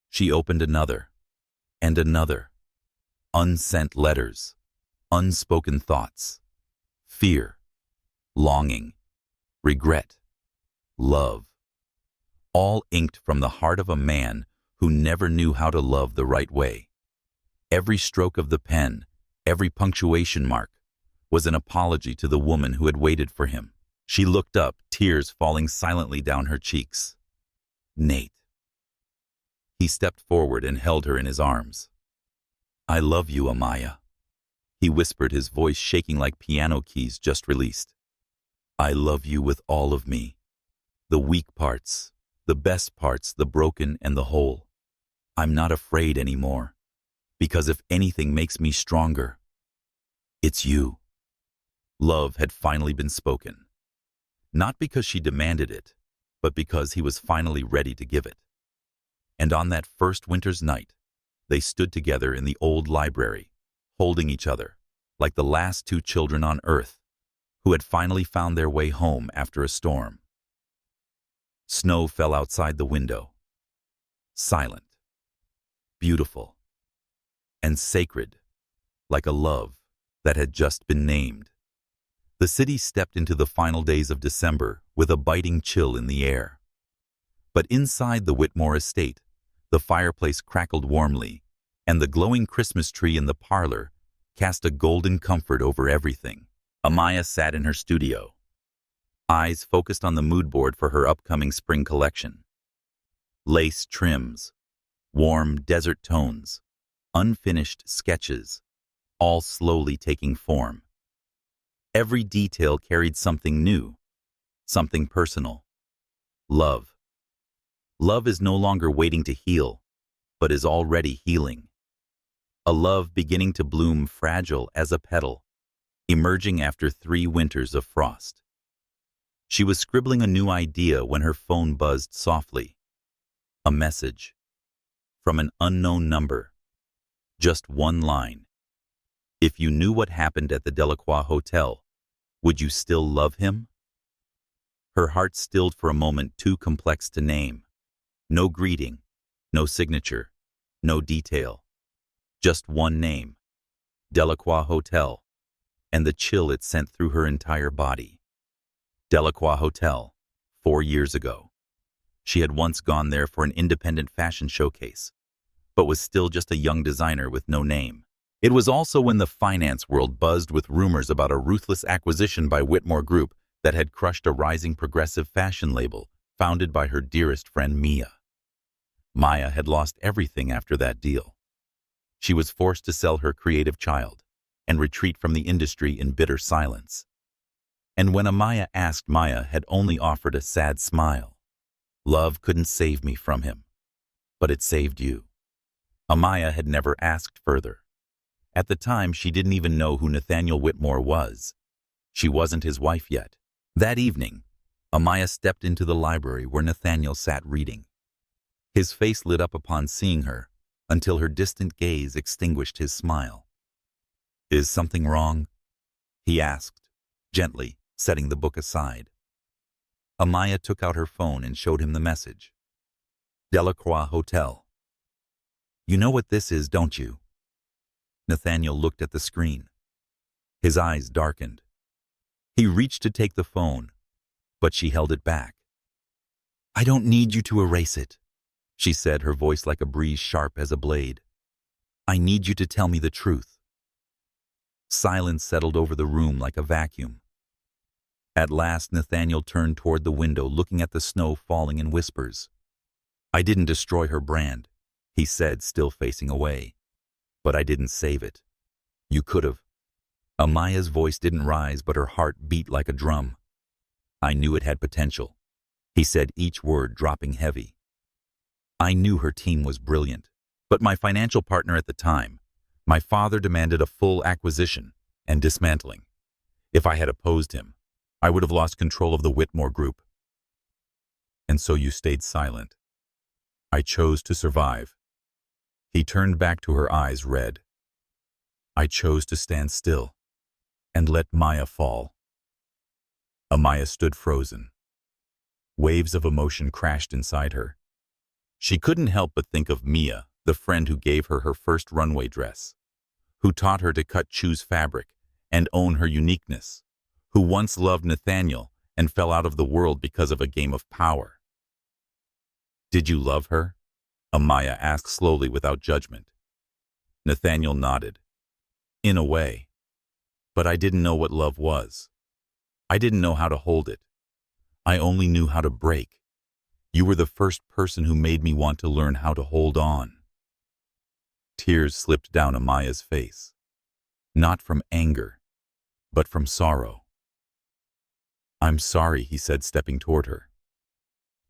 She opened another, and another. Unsent letters, unspoken thoughts, fear, longing, regret, love, all inked from the heart of a man who never knew how to love the right way. Every stroke of the pen, every punctuation mark, was an apology to the woman who had waited for him. She looked up, tears falling silently down her cheeks. "Nate." He stepped forward and held her in his arms. "I love you, Amaya," he whispered, his voice shaking like piano keys just released. "I love you with all of me. The weak parts, the best parts, the broken and the whole. I'm not afraid anymore, because if anything makes me stronger, it's you." Love had finally been spoken. Not because she demanded it, but because he was finally ready to give it. And on that first winter's night, they stood together in the old library, holding each other, like the last two children on earth, who had finally found their way home after a storm. Snow fell outside the window. Silent, beautiful, and sacred, like a love that had just been named. The city stepped into the final days of December with a biting chill in the air. But inside the Whitmore estate, the fireplace crackled warmly, and the glowing Christmas tree in the parlor cast a golden comfort over everything. Amaya sat in her studio, eyes focused on the mood board for her upcoming spring collection. Lace trims, warm desert tones, unfinished sketches, all slowly taking form. Every detail carried something new, something personal. Love. Love is no longer waiting to heal, but is already healing. A love beginning to bloom fragile as a petal, emerging after 3 winters of frost. She was scribbling a new idea when her phone buzzed softly. A message. From an unknown number. Just one line. "If you knew what happened at the Deloqua hotel, would you still love him?" Her heart stilled for a moment, too complex to name. No greeting, no signature, No detail. Just one name. Deloqua Hotel, and the chill it sent through her entire body. Deloqua Hotel, 4 years ago. She had once gone there for an independent fashion showcase, but was still just a young designer with no name. It was also when the finance world buzzed with rumors about a ruthless acquisition by Whitmore Group that had crushed a rising progressive fashion label founded by her dearest friend Mia. Maya had lost everything after that deal. She was forced to sell her creative child and retreat from the industry in bitter silence. And when Amaya asked, Maya had only offered a sad smile. Love couldn't save me from him, but it saved you. Amaya had never asked further. At the time, she didn't even know who Nathaniel Whitmore was. She wasn't his wife yet. That evening, Amaya stepped into the library where Nathaniel sat reading. His face lit up upon seeing her, until her distant gaze extinguished his smile. "Is something wrong?" he asked, gently, setting the book aside. Amaya took out her phone and showed him the message. Deloqua Hotel. "You know what this is, don't you?" Nathaniel looked at the screen. His eyes darkened. He reached to take the phone, but she held it back. "I don't need you to erase it," she said, her voice like a breeze sharp as a blade. "I need you to tell me the truth." Silence settled over the room like a vacuum. At last, Nathaniel turned toward the window, looking at the snow falling in whispers. "I didn't destroy her brand," he said, still facing away. "But I didn't save it. You could have." Amaya's voice didn't rise, but her heart beat like a drum. "I knew it had potential," he said, each word dropping heavy. "I knew her team was brilliant, but my financial partner at the time, my father, demanded a full acquisition and dismantling. If I had opposed him, I would have lost control of the Whitmore Group. And so you stayed silent. I chose to survive." He turned back to her, eyes red. "I chose to stand still and let Maya fall." Amaya stood frozen. Waves of emotion crashed inside her. She couldn't help but think of Mia, the friend who gave her her first runway dress, who taught her to choose fabric and own her uniqueness, who once loved Nathaniel and fell out of the world because of a game of power. "Did you love her?" Amaya asked slowly, without judgment. Nathaniel nodded. "In a way. But I didn't know what love was. I didn't know how to hold it. I only knew how to break. You were the first person who made me want to learn how to hold on." Tears slipped down Amaya's face. Not from anger, but from sorrow. "I'm sorry," he said, stepping toward her.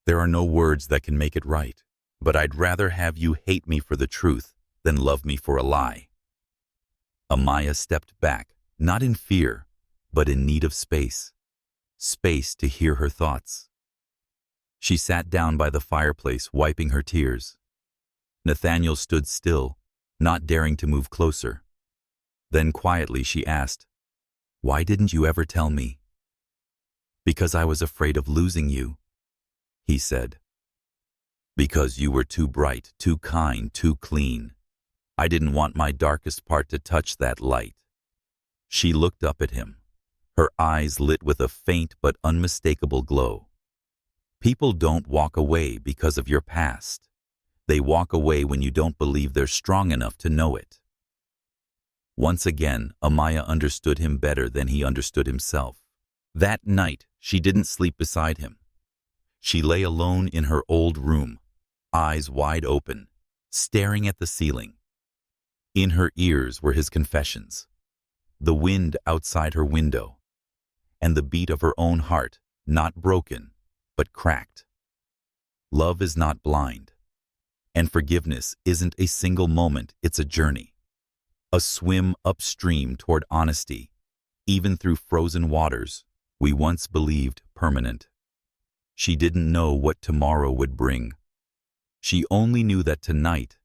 "There are no words that can make it right, but I'd rather have you hate me for the truth than love me for a lie." Amaya stepped back, not in fear, but in need of space. Space to hear her thoughts. She sat down by the fireplace, wiping her tears. Nathaniel stood still, not daring to move closer. Then quietly she asked, "Why didn't you ever tell me?" "Because I was afraid of losing you," he said. "Because you were too bright, too kind, too clean. I didn't want my darkest part to touch that light." She looked up at him, her eyes lit with a faint but unmistakable glow. People don't walk away because of your past. They walk away when you don't believe they're strong enough to know it. Once again, Amaya understood him better than he understood himself. That night, she didn't sleep beside him. She lay alone in her old room, eyes wide open, staring at the ceiling. In her ears were his confessions, the wind outside her window, and the beat of her own heart, not broken, but cracked. Love is not blind, and forgiveness isn't a single moment, it's a journey. A swim upstream toward honesty, even through frozen waters we once believed permanent. She didn't know what tomorrow would bring. She only knew that tonight,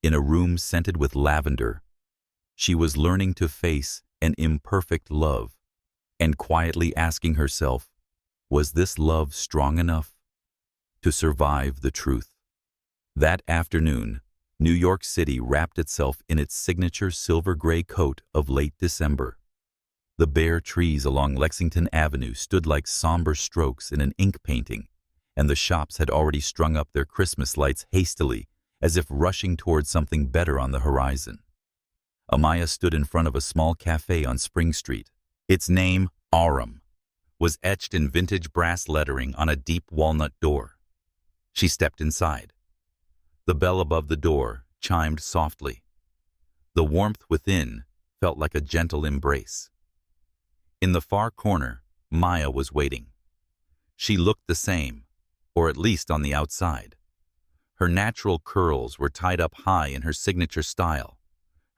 in a room scented with lavender, she was learning to face an imperfect love and quietly asking herself, was this love strong enough to survive the truth? That afternoon, New York City wrapped itself in its signature silver-gray coat of late December. The bare trees along Lexington Avenue stood like somber strokes in an ink painting, and the shops had already strung up their Christmas lights hastily, as if rushing towards something better on the horizon. Amaya stood in front of a small cafe on Spring Street. Its name, Aurum, was etched in vintage brass lettering on a deep walnut door. She stepped inside. The bell above the door chimed softly. The warmth within felt like a gentle embrace. In the far corner, Maya was waiting. She looked the same, or at least on the outside. Her natural curls were tied up high in her signature style,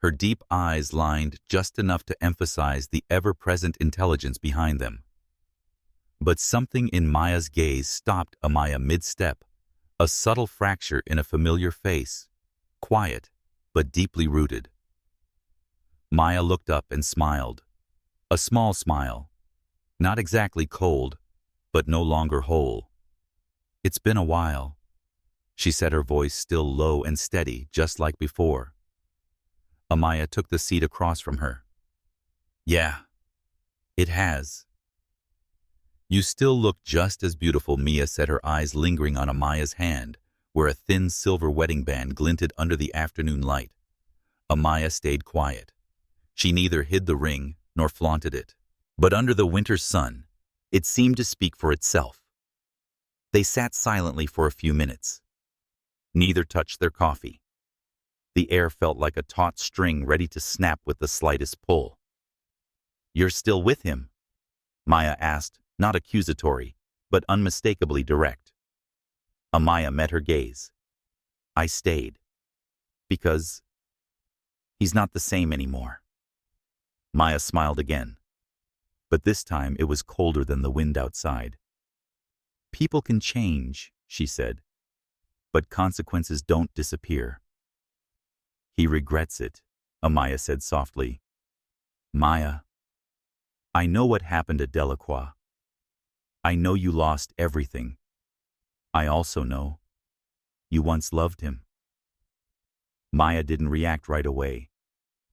her deep eyes lined just enough to emphasize the ever-present intelligence behind them. But something in Maya's gaze stopped Amaya mid-step, a subtle fracture in a familiar face, quiet but deeply rooted. Maya looked up and smiled, a small smile, not exactly cold, but no longer whole. "It's been a while," she said, her voice still low and steady, just like before. Amaya took the seat across from her. "Yeah, it has." "You still look just as beautiful," Mia said, her eyes lingering on Amaya's hand, where a thin silver wedding band glinted under the afternoon light. Amaya stayed quiet. She neither hid the ring nor flaunted it. But under the winter sun, it seemed to speak for itself. They sat silently for a few minutes. Neither touched their coffee. The air felt like a taut string ready to snap with the slightest pull. "You're still with him?" Maya asked, not accusatory, but unmistakably direct. Amaya met her gaze. "I stayed. Because he's not the same anymore." Maya smiled again, but this time it was colder than the wind outside. "People can change," she said, "but consequences don't disappear." "He regrets it," Amaya said softly. "Maya, I know what happened at Deloqua. I know you lost everything. I also know you once loved him." Maya didn't react right away.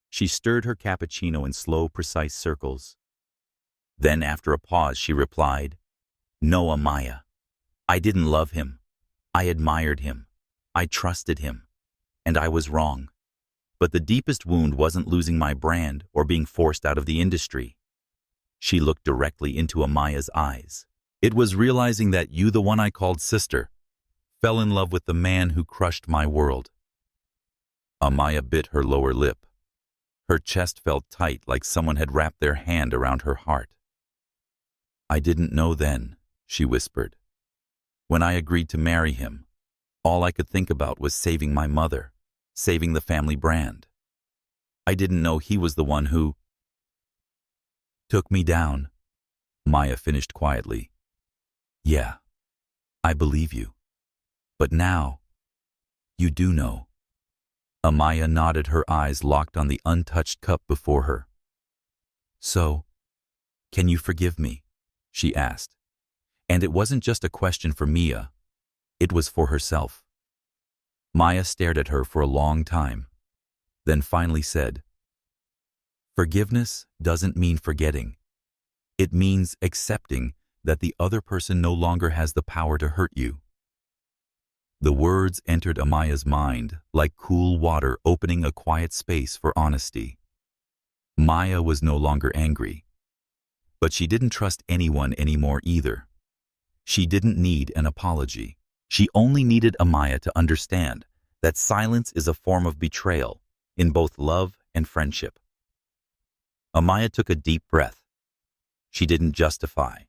She stirred her cappuccino in slow, precise circles. Then, after a pause, she replied, "No, Amaya, I didn't love him. I admired him. I trusted him. And I was wrong. But the deepest wound wasn't losing my brand or being forced out of the industry." She looked directly into Amaya's eyes. "It was realizing that you, the one I called sister, fell in love with the man who crushed my world." Amaya bit her lower lip. Her chest felt tight, like someone had wrapped their hand around her heart. "I didn't know then," she whispered. "When I agreed to marry him, all I could think about was saving my mother, saving the family brand. I didn't know he was the one who took me down." Maya finished quietly. "Yeah, I believe you. But now, you do know." Amaya nodded, her eyes locked on the untouched cup before her. "So, can you forgive me?" she asked. And it wasn't just a question for Mia. It was for herself. Maya stared at her for a long time, then finally said, "Forgiveness doesn't mean forgetting. It means accepting that the other person no longer has the power to hurt you." The words entered Amaya's mind like cool water opening a quiet space for honesty. Maya was no longer angry, but she didn't trust anyone anymore either. She didn't need an apology. She only needed Amaya to understand that silence is a form of betrayal in both love and friendship. Amaya took a deep breath. She didn't justify.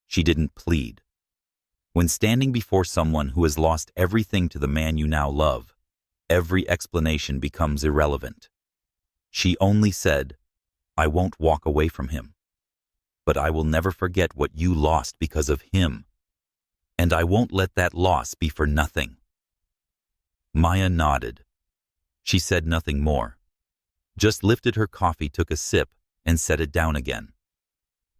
She didn't plead. When standing before someone who has lost everything to the man you now love, every explanation becomes irrelevant. She only said, "I won't walk away from him, but I will never forget what you lost because of him. And I won't let that loss be for nothing." Maya nodded. She said nothing more, just lifted her coffee, took a sip, and set it down again.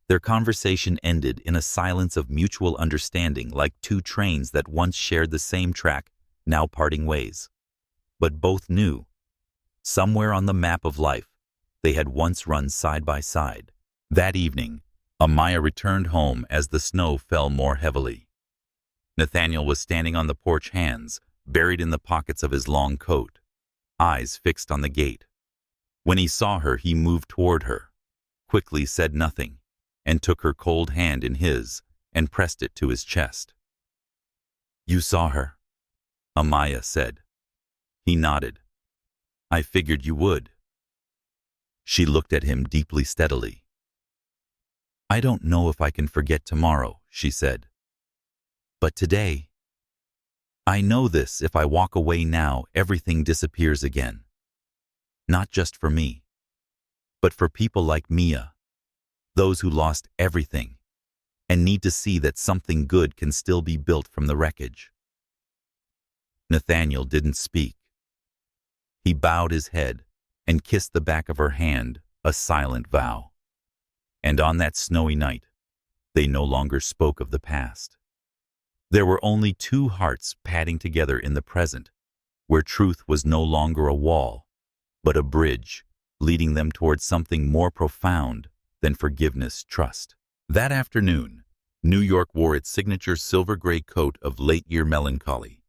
Their conversation ended in a silence of mutual understanding, like two trains that once shared the same track, now parting ways. but both knew, somewhere on the map of life, they had once run side by side. That evening, Amaya returned home as the snow fell more heavily. Nathaniel was standing on the porch, hands buried in the pockets of his long coat, eyes fixed on the gate. When he saw her, he moved toward her, quickly said nothing, and took her cold hand in his and pressed it to his chest. "You saw her," Amaya said. He nodded. "I figured you would." She looked at him deeply, steadily. "I don't know if I can forget tomorrow," she said. "But today, I know this: if I walk away now, everything disappears again. Not just for me, but for people like Mia, those who lost everything and need to see that something good can still be built from the wreckage." Nathaniel didn't speak. He bowed his head and kissed the back of her hand, a silent vow. And on that snowy night, they no longer spoke of the past. There were only two hearts padding together in the present, where truth was no longer a wall, but a bridge leading them towards something more profound than forgiveness, trust. That afternoon, New York wore its signature silver-gray coat of late-year melancholy.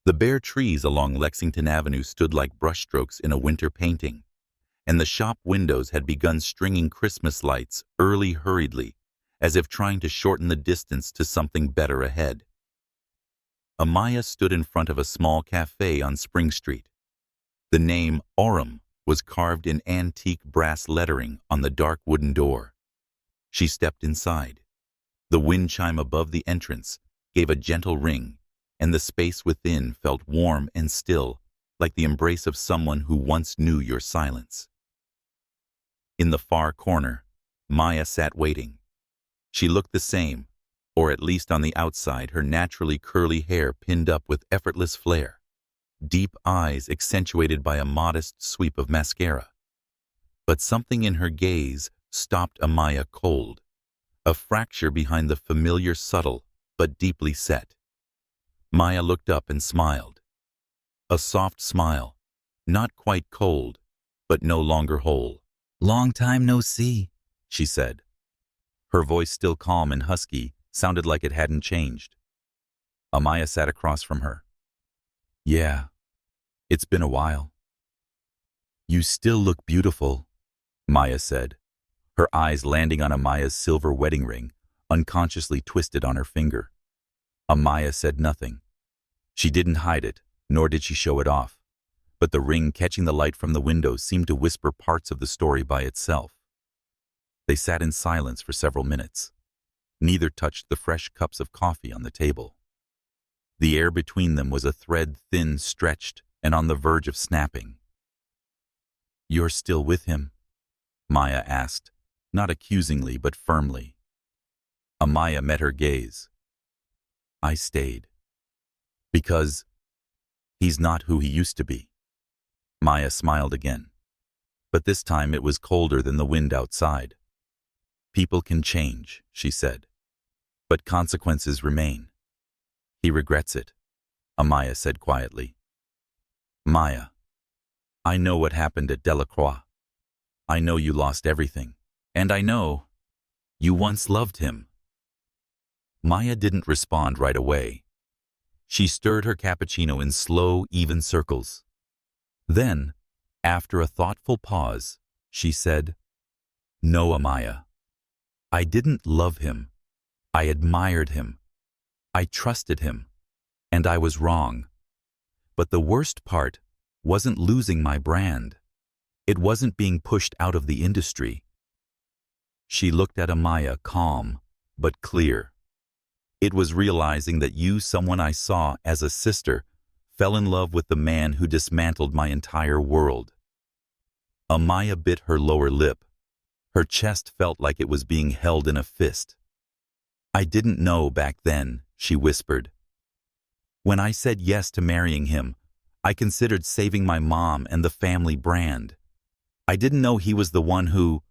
The bare trees along Lexington Avenue stood like brushstrokes in a winter painting, and the shop windows had begun stringing Christmas lights hurriedly, as if trying to shorten the distance to something better ahead. Amaya stood in front of a small cafe on Spring Street. The name Aurum was carved in antique brass lettering on the dark wooden door. She stepped inside. The wind chime above the entrance gave a gentle ring, and the space within felt warm and still, like the embrace of someone who once knew your silence. In the far corner, Maya sat waiting. She looked the same, or at least on the outside, her naturally curly hair pinned up with effortless flair, deep eyes accentuated by a modest sweep of mascara. But something in her gaze stopped Amaya cold, a fracture behind the familiar, subtle but deeply set. Maya looked up and smiled. A soft smile, not quite cold, but no longer whole. "Long time no see," she said. Her voice, still calm and husky, sounded like it hadn't changed. Amaya sat across from her. "Yeah, it's been a while." "You still look beautiful," Maya said, her eyes landing on Amaya's silver wedding ring, unconsciously twisted on her finger. Amaya said nothing. She didn't hide it, nor did she show it off, but the ring, catching the light from the window, seemed to whisper parts of the story by itself. They sat in silence for several minutes. Neither touched the fresh cups of coffee on the table. The air between them was a thread, thin, stretched, and on the verge of snapping. "You're still with him?" Maya asked, not accusingly but firmly. Amaya met her gaze. "I stayed. Because he's not who he used to be." Maya smiled again, but this time it was colder than the wind outside. "People can change," she said, "but consequences remain. He regrets it," Amaya said quietly. "Maya, I know what happened at Deloqua. I know you lost everything, and I know you once loved him." Maya didn't respond right away. She stirred her cappuccino in slow, even circles. Then, after a thoughtful pause, she said, "No, Amaya. I didn't love him. I admired him. I trusted him. And I was wrong. But the worst part wasn't losing my brand. It wasn't being pushed out of the industry." She looked at Amaya, calm but clear. "It was realizing that you, someone I saw as a sister, fell in love with the man who dismantled my entire world." Amaya bit her lower lip. Her chest felt like it was being held in a fist. "I didn't know back then," she whispered. "When I said yes to marrying him, I considered saving my mom and the family brand. I didn't know he was the one who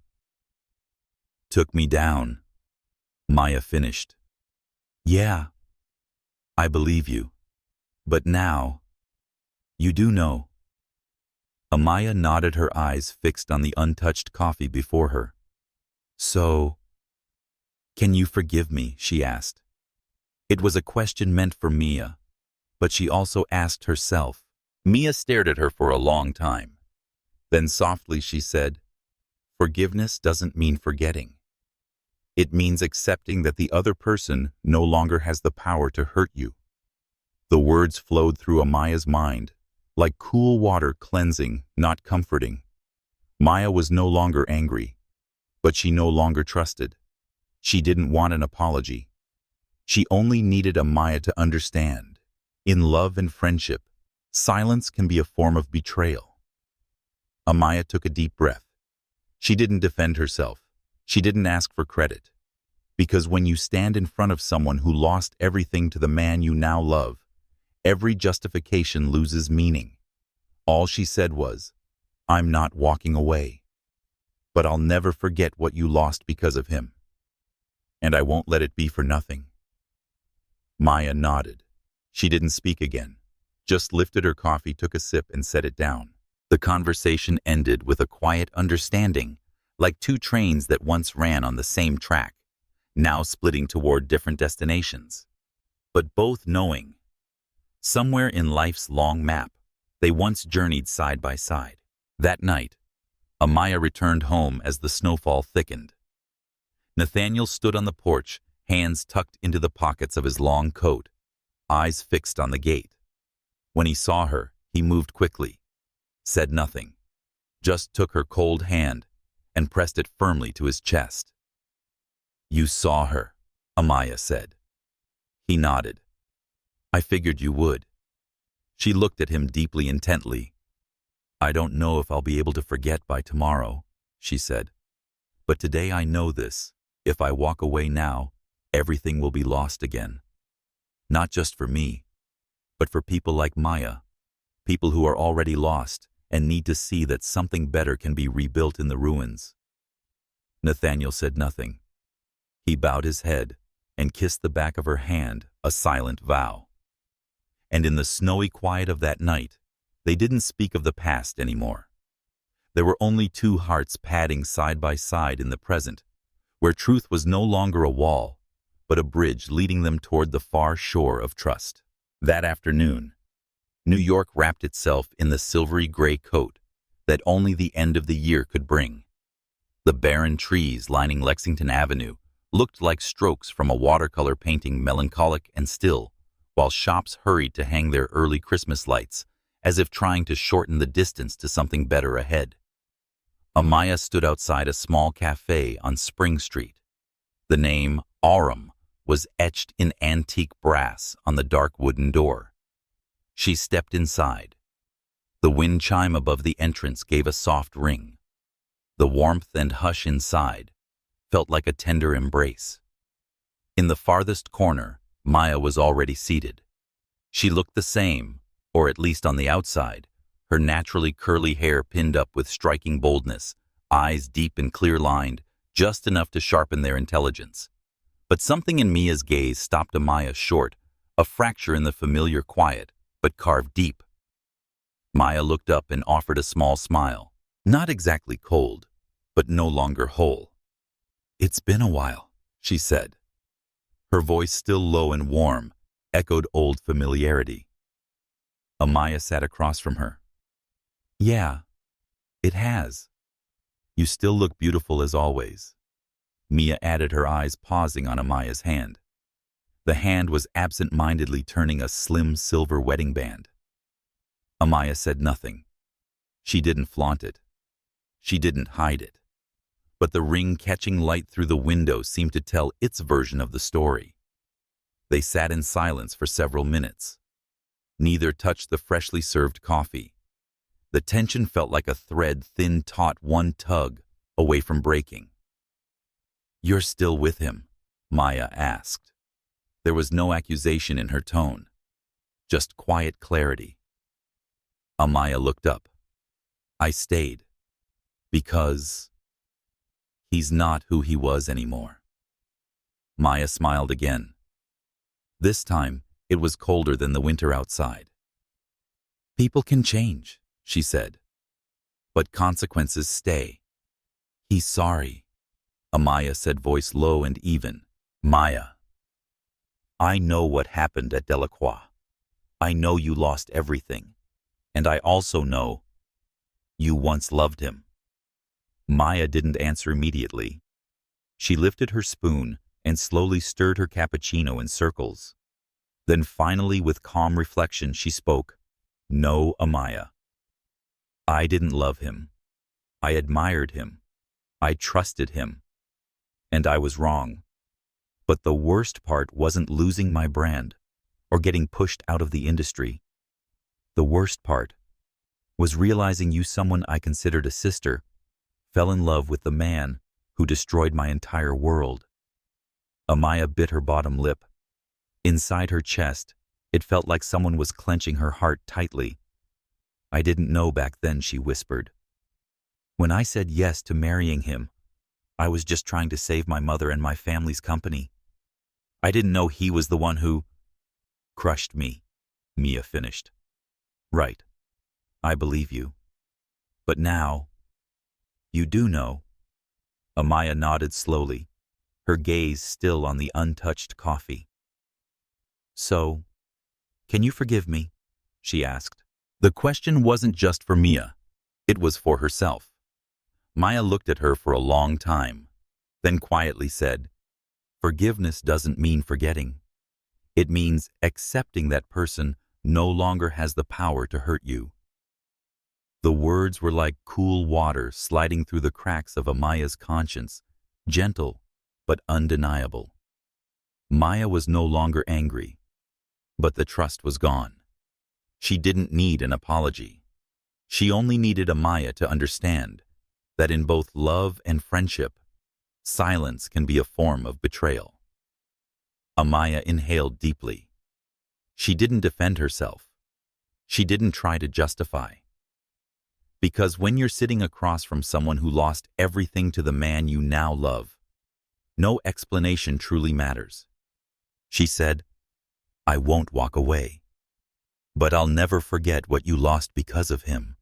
took me down," Maya finished. "Yeah, I believe you. But now, you do know Amaya nodded, her eyes fixed on the untouched coffee before her. So, can you forgive me? She asked. It was a question meant for Mia, but she also asked herself. Mia stared at her for a long time. Then softly she said, forgiveness doesn't mean forgetting. It means accepting that the other person no longer has the power to hurt you. The words flowed through Amaya's mind, like cool water, cleansing, not comforting. Maya was no longer angry, but she no longer trusted. She didn't want an apology. She only needed Amaya to understand. In love and friendship, silence can be a form of betrayal. Amaya took a deep breath. She didn't defend herself. She didn't ask for credit. Because when you stand in front of someone who lost everything to the man you now love, every justification loses meaning. All she said was, I'm not walking away. But I'll never forget what you lost because of him. And I won't let it be for nothing. Maya nodded. She didn't speak again, just lifted her coffee, took a sip, and set it down. The conversation ended with a quiet understanding, like two trains that once ran on the same track, now splitting toward different destinations, but both knowing, somewhere in life's long map, they once journeyed side by side. That night, Amaya returned home as the snowfall thickened. Nathaniel stood on the porch, hands tucked into the pockets of his long coat, eyes fixed on the gate. When he saw her, he moved quickly, said nothing, just took her cold hand and pressed it firmly to his chest. You saw her, Amaya said. He nodded. I figured you would. She looked at him deeply, intently. I don't know if I'll be able to forget by tomorrow, she said. But today I know this. If I walk away now, everything will be lost again. Not just for me, but for people like Maya, people who are already lost and need to see that something better can be rebuilt in the ruins. Nathaniel said nothing. He bowed his head and kissed the back of her hand, a silent vow. And in the snowy quiet of that night, they didn't speak of the past anymore. There were only two hearts padding side by side in the present, where truth was no longer a wall, but a bridge leading them toward the far shore of trust. That afternoon, New York wrapped itself in the silvery gray coat that only the end of the year could bring. The barren trees lining Lexington Avenue looked like strokes from a watercolor painting, melancholic and still, while shops hurried to hang their early Christmas lights, as if trying to shorten the distance to something better ahead. Amaya stood outside a small cafe on Spring Street. The name Aurum was etched in antique brass on the dark wooden door. She stepped inside. The wind chime above the entrance gave a soft ring. The warmth and hush inside felt like a tender embrace. In the farthest corner, Maya was already seated. She looked the same, or at least on the outside, her naturally curly hair pinned up with striking boldness, eyes deep and clear-lined, just enough to sharpen their intelligence. But something in Mia's gaze stopped Amaya short, a fracture in the familiar quiet, but carved deep. Maya looked up and offered a small smile, not exactly cold, but no longer whole. It's been a while, she said. Her voice, still low and warm, echoed old familiarity. Amaya sat across from her. Yeah, it has. You still look beautiful as always. Mia added, her eyes pausing on Amaya's hand. The hand was absent-mindedly turning a slim silver wedding band. Amaya said nothing. She didn't flaunt it. She didn't hide it. But the ring catching light through the window seemed to tell its version of the story. They sat in silence for several minutes. Neither touched the freshly served coffee. The tension felt like a thread thin, taut, one tug away from breaking. You're still with him? Maya asked. There was no accusation in her tone, just quiet clarity. Amaya looked up. I stayed because he's not who he was anymore. Maya smiled again. This time, it was colder than the winter outside. People can change, she said. but consequences stay. He's sorry, Amaya said, voice low and even. Maya, I know what happened at Deloqua. I know you lost everything. And I also know you once loved him. Maya didn't answer immediately. She lifted her spoon and slowly stirred her cappuccino in circles. Then finally, with calm reflection, she spoke. No, Amaya. I didn't love him. I admired him. I trusted him. And I was wrong. But the worst part wasn't losing my brand or getting pushed out of the industry. The worst part was realizing you, someone I considered a sister, fell in love with the man who destroyed my entire world. Amaya bit her bottom lip. Inside her chest, it felt like someone was clenching her heart tightly. I didn't know back then, she whispered. When I said yes to marrying him, I was just trying to save my mother and my family's company. I didn't know he was the one who crushed me, Mia finished. Right. I believe you. But now, you do know. Amaya nodded slowly, her gaze still on the untouched coffee. So, can you forgive me? She asked. The question wasn't just for Mia. It was for herself. Maya looked at her for a long time, then quietly said, Forgiveness doesn't mean forgetting. It means accepting that person no longer has the power to hurt you. The words were like cool water sliding through the cracks of Amaya's conscience, gentle but undeniable. Maya was no longer angry, but the trust was gone. She didn't need an apology. She only needed Amaya to understand that in both love and friendship, silence can be a form of betrayal. Amaya inhaled deeply. She didn't defend herself. She didn't try to justify. Because when you're sitting across from someone who lost everything to the man you now love, no explanation truly matters. She said, I won't walk away. But I'll never forget what you lost because of him.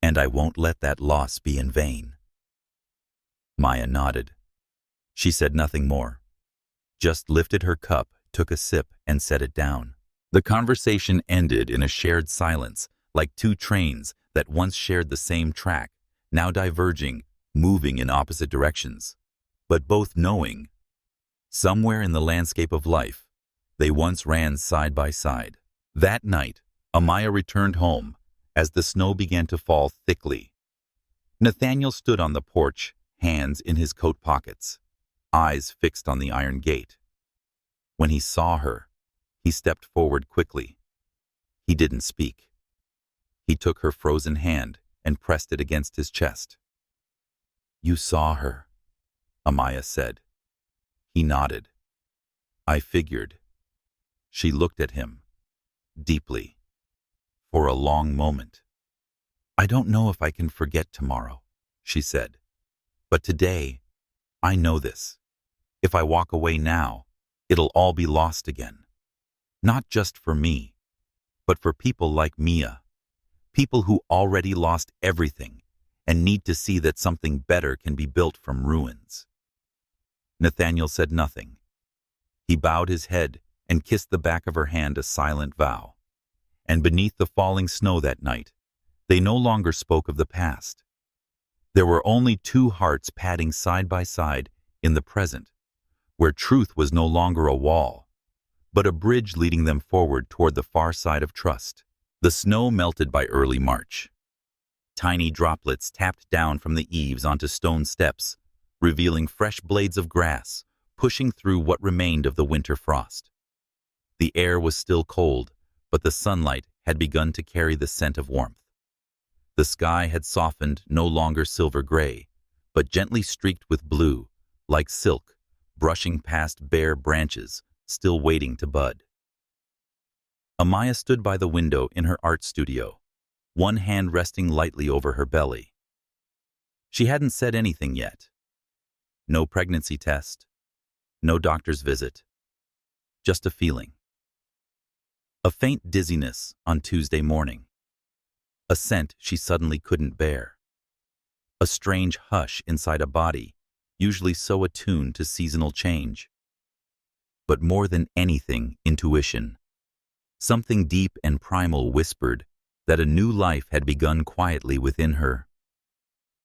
And I won't let that loss be in vain. Maya nodded. She said nothing more. Just lifted her cup, took a sip, and set it down. The conversation ended in a shared silence, like two trains that once shared the same track, now diverging, moving in opposite directions, but both knowing, somewhere in the landscape of life, they once ran side by side. That night, Amaya returned home as the snow began to fall thickly. Nathaniel stood on the porch, hands in his coat pockets, eyes fixed on the iron gate. When he saw her, he stepped forward quickly. He didn't speak. He took her frozen hand and pressed it against his chest. You saw her, Amaya said. He nodded. I figured. She looked at him, deeply, for a long moment. I don't know if I can forget tomorrow, she said. But today, I know this. If I walk away now, it'll all be lost again. Not just for me, but for people like Mia. People who already lost everything and need to see that something better can be built from ruins. Nathaniel said nothing. He bowed his head and kissed the back of her hand, a silent vow. And beneath the falling snow that night, they no longer spoke of the past. There were only two hearts padding side by side in the present, where truth was no longer a wall, but a bridge leading them forward toward the far side of trust. The snow melted by early March. Tiny droplets tapped down from the eaves onto stone steps, revealing fresh blades of grass, pushing through what remained of the winter frost. The air was still cold, but the sunlight had begun to carry the scent of warmth. The sky had softened, no longer silver gray, but gently streaked with blue, like silk, brushing past bare branches, still waiting to bud. Amaya stood by the window in her art studio, one hand resting lightly over her belly. She hadn't said anything yet. No pregnancy test, no doctor's visit, just a feeling. A faint dizziness on Tuesday morning. A scent she suddenly couldn't bear. a strange hush inside a body, usually so attuned to seasonal change. But more than anything, intuition. Something deep and primal whispered that a new life had begun quietly within her.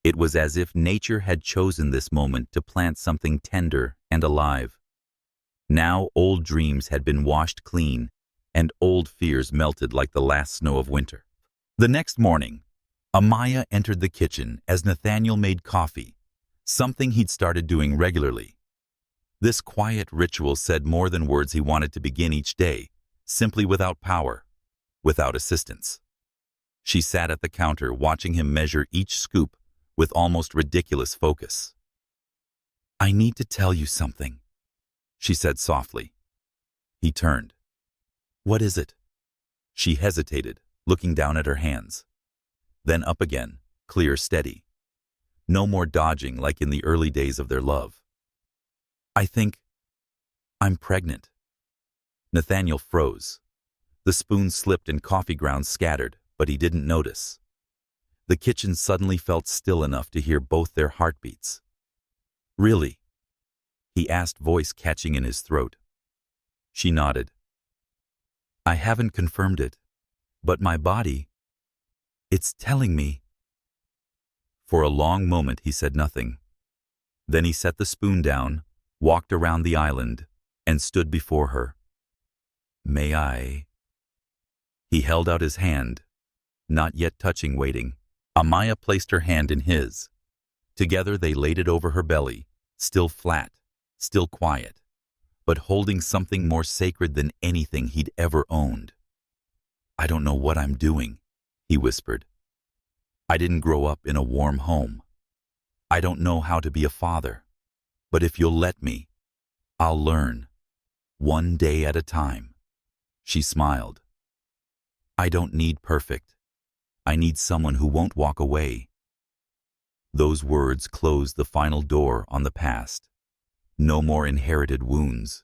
It was as if nature had chosen this moment to plant something tender and alive. Now old dreams had been washed clean, and old fears melted like the last snow of winter. The next morning, Amaya entered the kitchen as Nathaniel made coffee, something he'd started doing regularly. This quiet ritual said more than words he wanted to begin each day, simply without power, without assistance. She sat at the counter watching him measure each scoop with almost ridiculous focus. "I need to tell you something," she said softly. He turned. "What is it?" She hesitated, looking down at her hands. Then up again, clear, steady. No more dodging like in the early days of their love. "I think I'm pregnant." Nathaniel froze. The spoon slipped and coffee grounds scattered, but he didn't notice. The kitchen suddenly felt still enough to hear both their heartbeats. "Really?" he asked, voice catching in his throat. She nodded. "I haven't confirmed it, but my body, it's telling me." For a long moment he said nothing. Then he set the spoon down, walked around the island, and stood before her. "May I?" He held out his hand, not yet touching, waiting. Amaya placed her hand in his. Together they laid it over her belly, still flat, still quiet, but holding something more sacred than anything he'd ever owned. "I don't know what I'm doing," he whispered. "I didn't grow up in a warm home. I don't know how to be a father, but if you'll let me, I'll learn, one day at a time." She smiled. "I don't need perfect. I need someone who won't walk away." Those words closed the final door on the past. No more inherited wounds.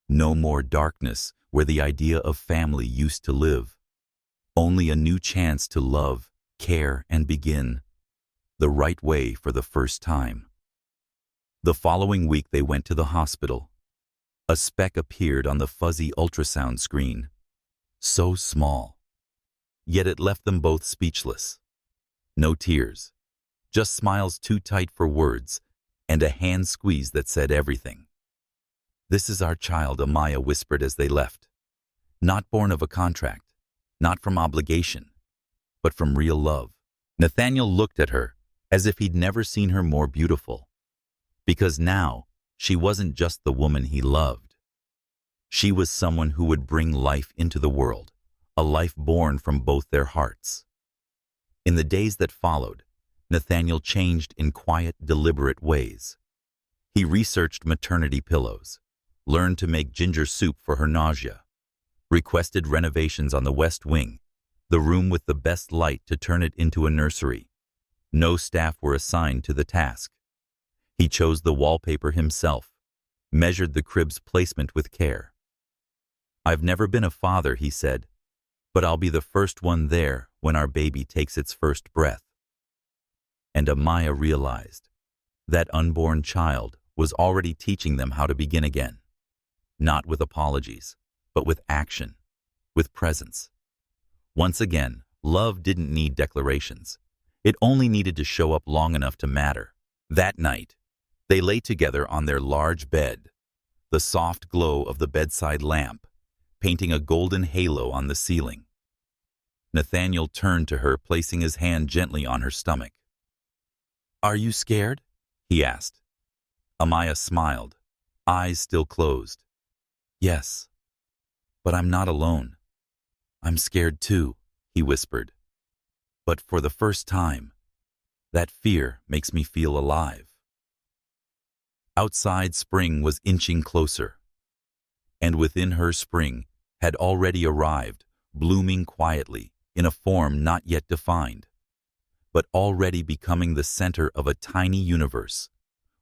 No more darkness where the idea of family used to live. Only a new chance to love, care, and begin the right way for the first time. The following week they went to the hospital. A speck appeared on the fuzzy ultrasound screen. So small. Yet it left them both speechless. No tears. Just smiles too tight for words, and a hand squeeze that said everything. "This is our child," Amaya whispered as they left. "Not born of a contract, not from obligation, but from real love." Nathaniel looked at her as if he'd never seen her more beautiful. Because now, she wasn't just the woman he loved. She was someone who would bring life into the world, a life born from both their hearts. In the days that followed, Nathaniel changed in quiet, deliberate ways. He researched maternity pillows, learned to make ginger soup for her nausea, requested renovations on the West Wing, the room with the best light to turn it into a nursery. No staff were assigned to the task. He chose the wallpaper himself, measured the crib's placement with care. "I've never been a father," he said, "but I'll be the first one there when our baby takes its first breath." And Amaya realized that unborn child was already teaching them how to begin again. Not with apologies, but with action, with presence. Once again, love didn't need declarations. It only needed to show up long enough to matter. That night, they lay together on their large bed, the soft glow of the bedside lamp painting a golden halo on the ceiling. Nathaniel turned to her, placing his hand gently on her stomach. "Are you scared?" he asked. Amaya smiled, eyes still closed. "Yes, but I'm not alone. I'm scared too," he whispered. "But for the first time, that fear makes me feel alive." Outside, spring was inching closer, and within her spring had already arrived, blooming quietly in a form not yet defined, but already becoming the center of a tiny universe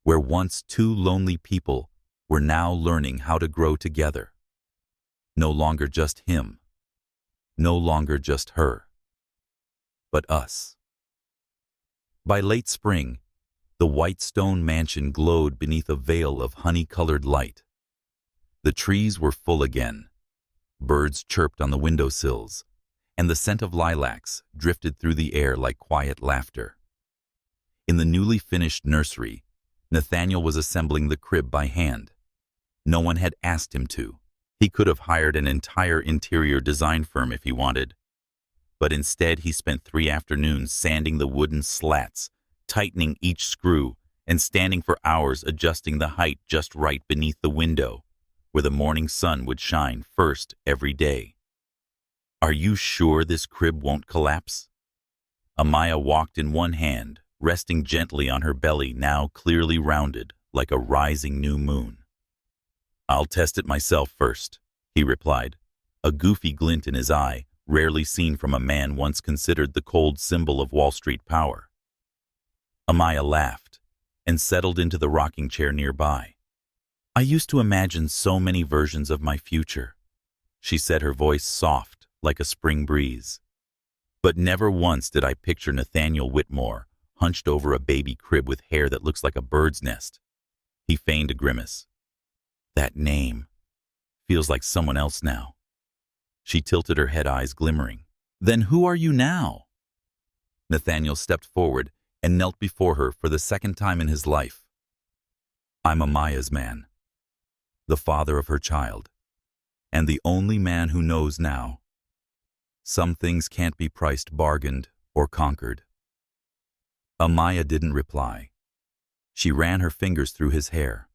where once two lonely people were now learning how to grow together. No longer just him, no longer just her, but us. By late spring, the white stone mansion glowed beneath a veil of honey-colored light. The trees were full again. Birds chirped on the windowsills, and the scent of lilacs drifted through the air like quiet laughter. In the newly finished nursery, Nathaniel was assembling the crib by hand. No one had asked him to. He could have hired an entire interior design firm if he wanted. But instead he spent 3 afternoons sanding the wooden slats, tightening each screw, and standing for hours adjusting the height just right beneath the window, where the morning sun would shine first every day. "Are you sure this crib won't collapse?" Amaya walked in one hand, resting gently on her belly now clearly rounded like a rising new moon. "I'll test it myself first," he replied, a goofy glint in his eye, rarely seen from a man once considered the cold symbol of Wall Street power. Amaya laughed and settled into the rocking chair nearby. "I used to imagine so many versions of my future," she said, her voice soft like a spring breeze. "But never once did I picture Nathaniel Whitmore hunched over a baby crib with hair that looks like a bird's nest." He feigned a grimace. "That name feels like someone else now." She tilted her head, eyes glimmering. "Then who are you now?" Nathaniel stepped forward and knelt before her for the second time in his life. "I'm Amaya's man, the father of her child, and the only man who knows now. Some things can't be priced, bargained, or conquered." Amaya didn't reply. She ran her fingers through his hair.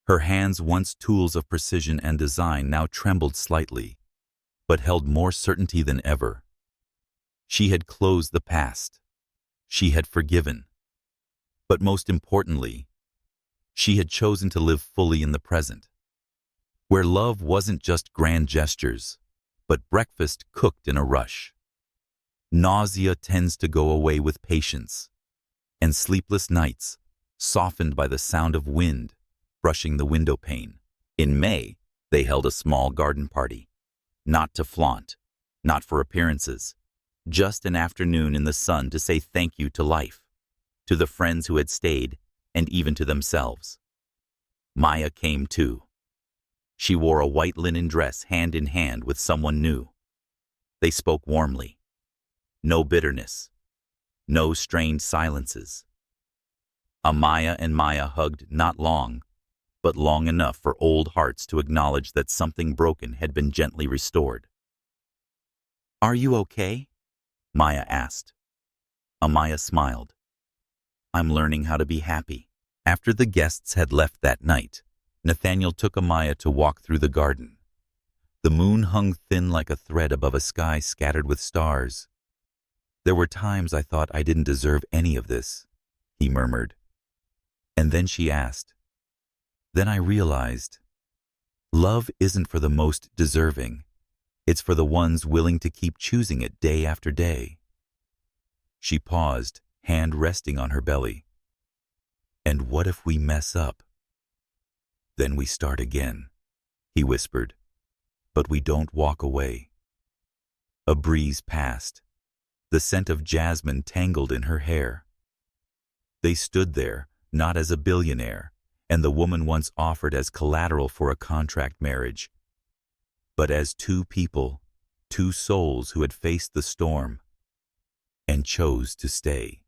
Her hands, once tools of precision and design, now trembled slightly, but held more certainty than ever. She had closed the past. She had forgiven. But most importantly, she had chosen to live fully in the present, where love wasn't just grand gestures, but breakfast cooked in a rush. Nausea tends to go away with patience, and sleepless nights softened by the sound of wind brushing the window pane. In May, they held a small garden party. Not to flaunt, not for appearances, just an afternoon in the sun to say thank you to life, to the friends who had stayed, and even to themselves. Maya came too. She wore a white linen dress hand in hand with someone new. They spoke warmly. No bitterness. No strained silences. Amaya and Maya hugged not long, but long enough for old hearts to acknowledge that something broken had been gently restored. "Are you okay?" Maya asked. Amaya smiled. "I'm learning how to be happy." After the guests had left that night, Nathaniel took Amaya to walk through the garden. The moon hung thin like a thread above a sky scattered with stars. "There were times I thought I didn't deserve any of this," he murmured. And then she asked, "Then I realized, love isn't for the most deserving. It's for the ones willing to keep choosing it day after day." She paused, hand resting on her belly. "And what if we mess up?" "Then we start again," he whispered. "But we don't walk away." A breeze passed. The scent of jasmine tangled in her hair. They stood there, not as a billionaire, and the woman once offered as collateral for a contract marriage, but as two people, two souls who had faced the storm and chose to stay,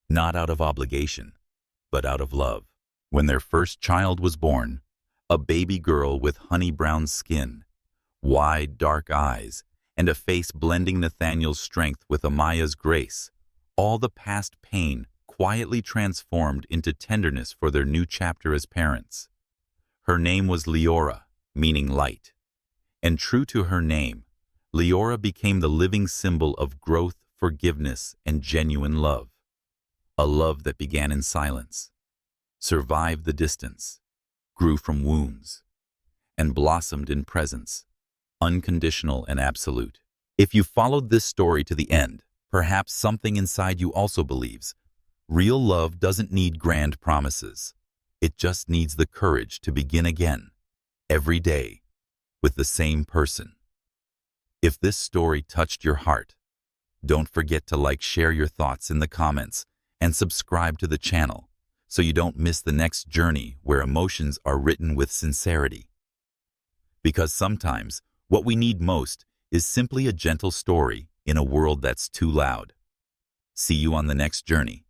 not out of obligation, but out of love. When their first child was born, a baby girl with honey-brown skin, wide, dark eyes, and a face blending Nathaniel's strength with Amaya's grace, all the past pain quietly transformed into tenderness for their new chapter as parents. Her name was Leora, meaning light. And true to her name, Leora became the living symbol of growth, forgiveness, and genuine love. A love that began in silence, survived the distance, grew from wounds, and blossomed in presence, unconditional and absolute. If you followed this story to the end, perhaps something inside you also believes real love doesn't need grand promises. It just needs the courage to begin again, every day, with the same person. If this story touched your heart, don't forget to share your thoughts in the comments, and subscribe to the channel so you don't miss the next journey where emotions are written with sincerity. Because sometimes what we need most is simply a gentle story in a world that's too loud. See you on the next journey.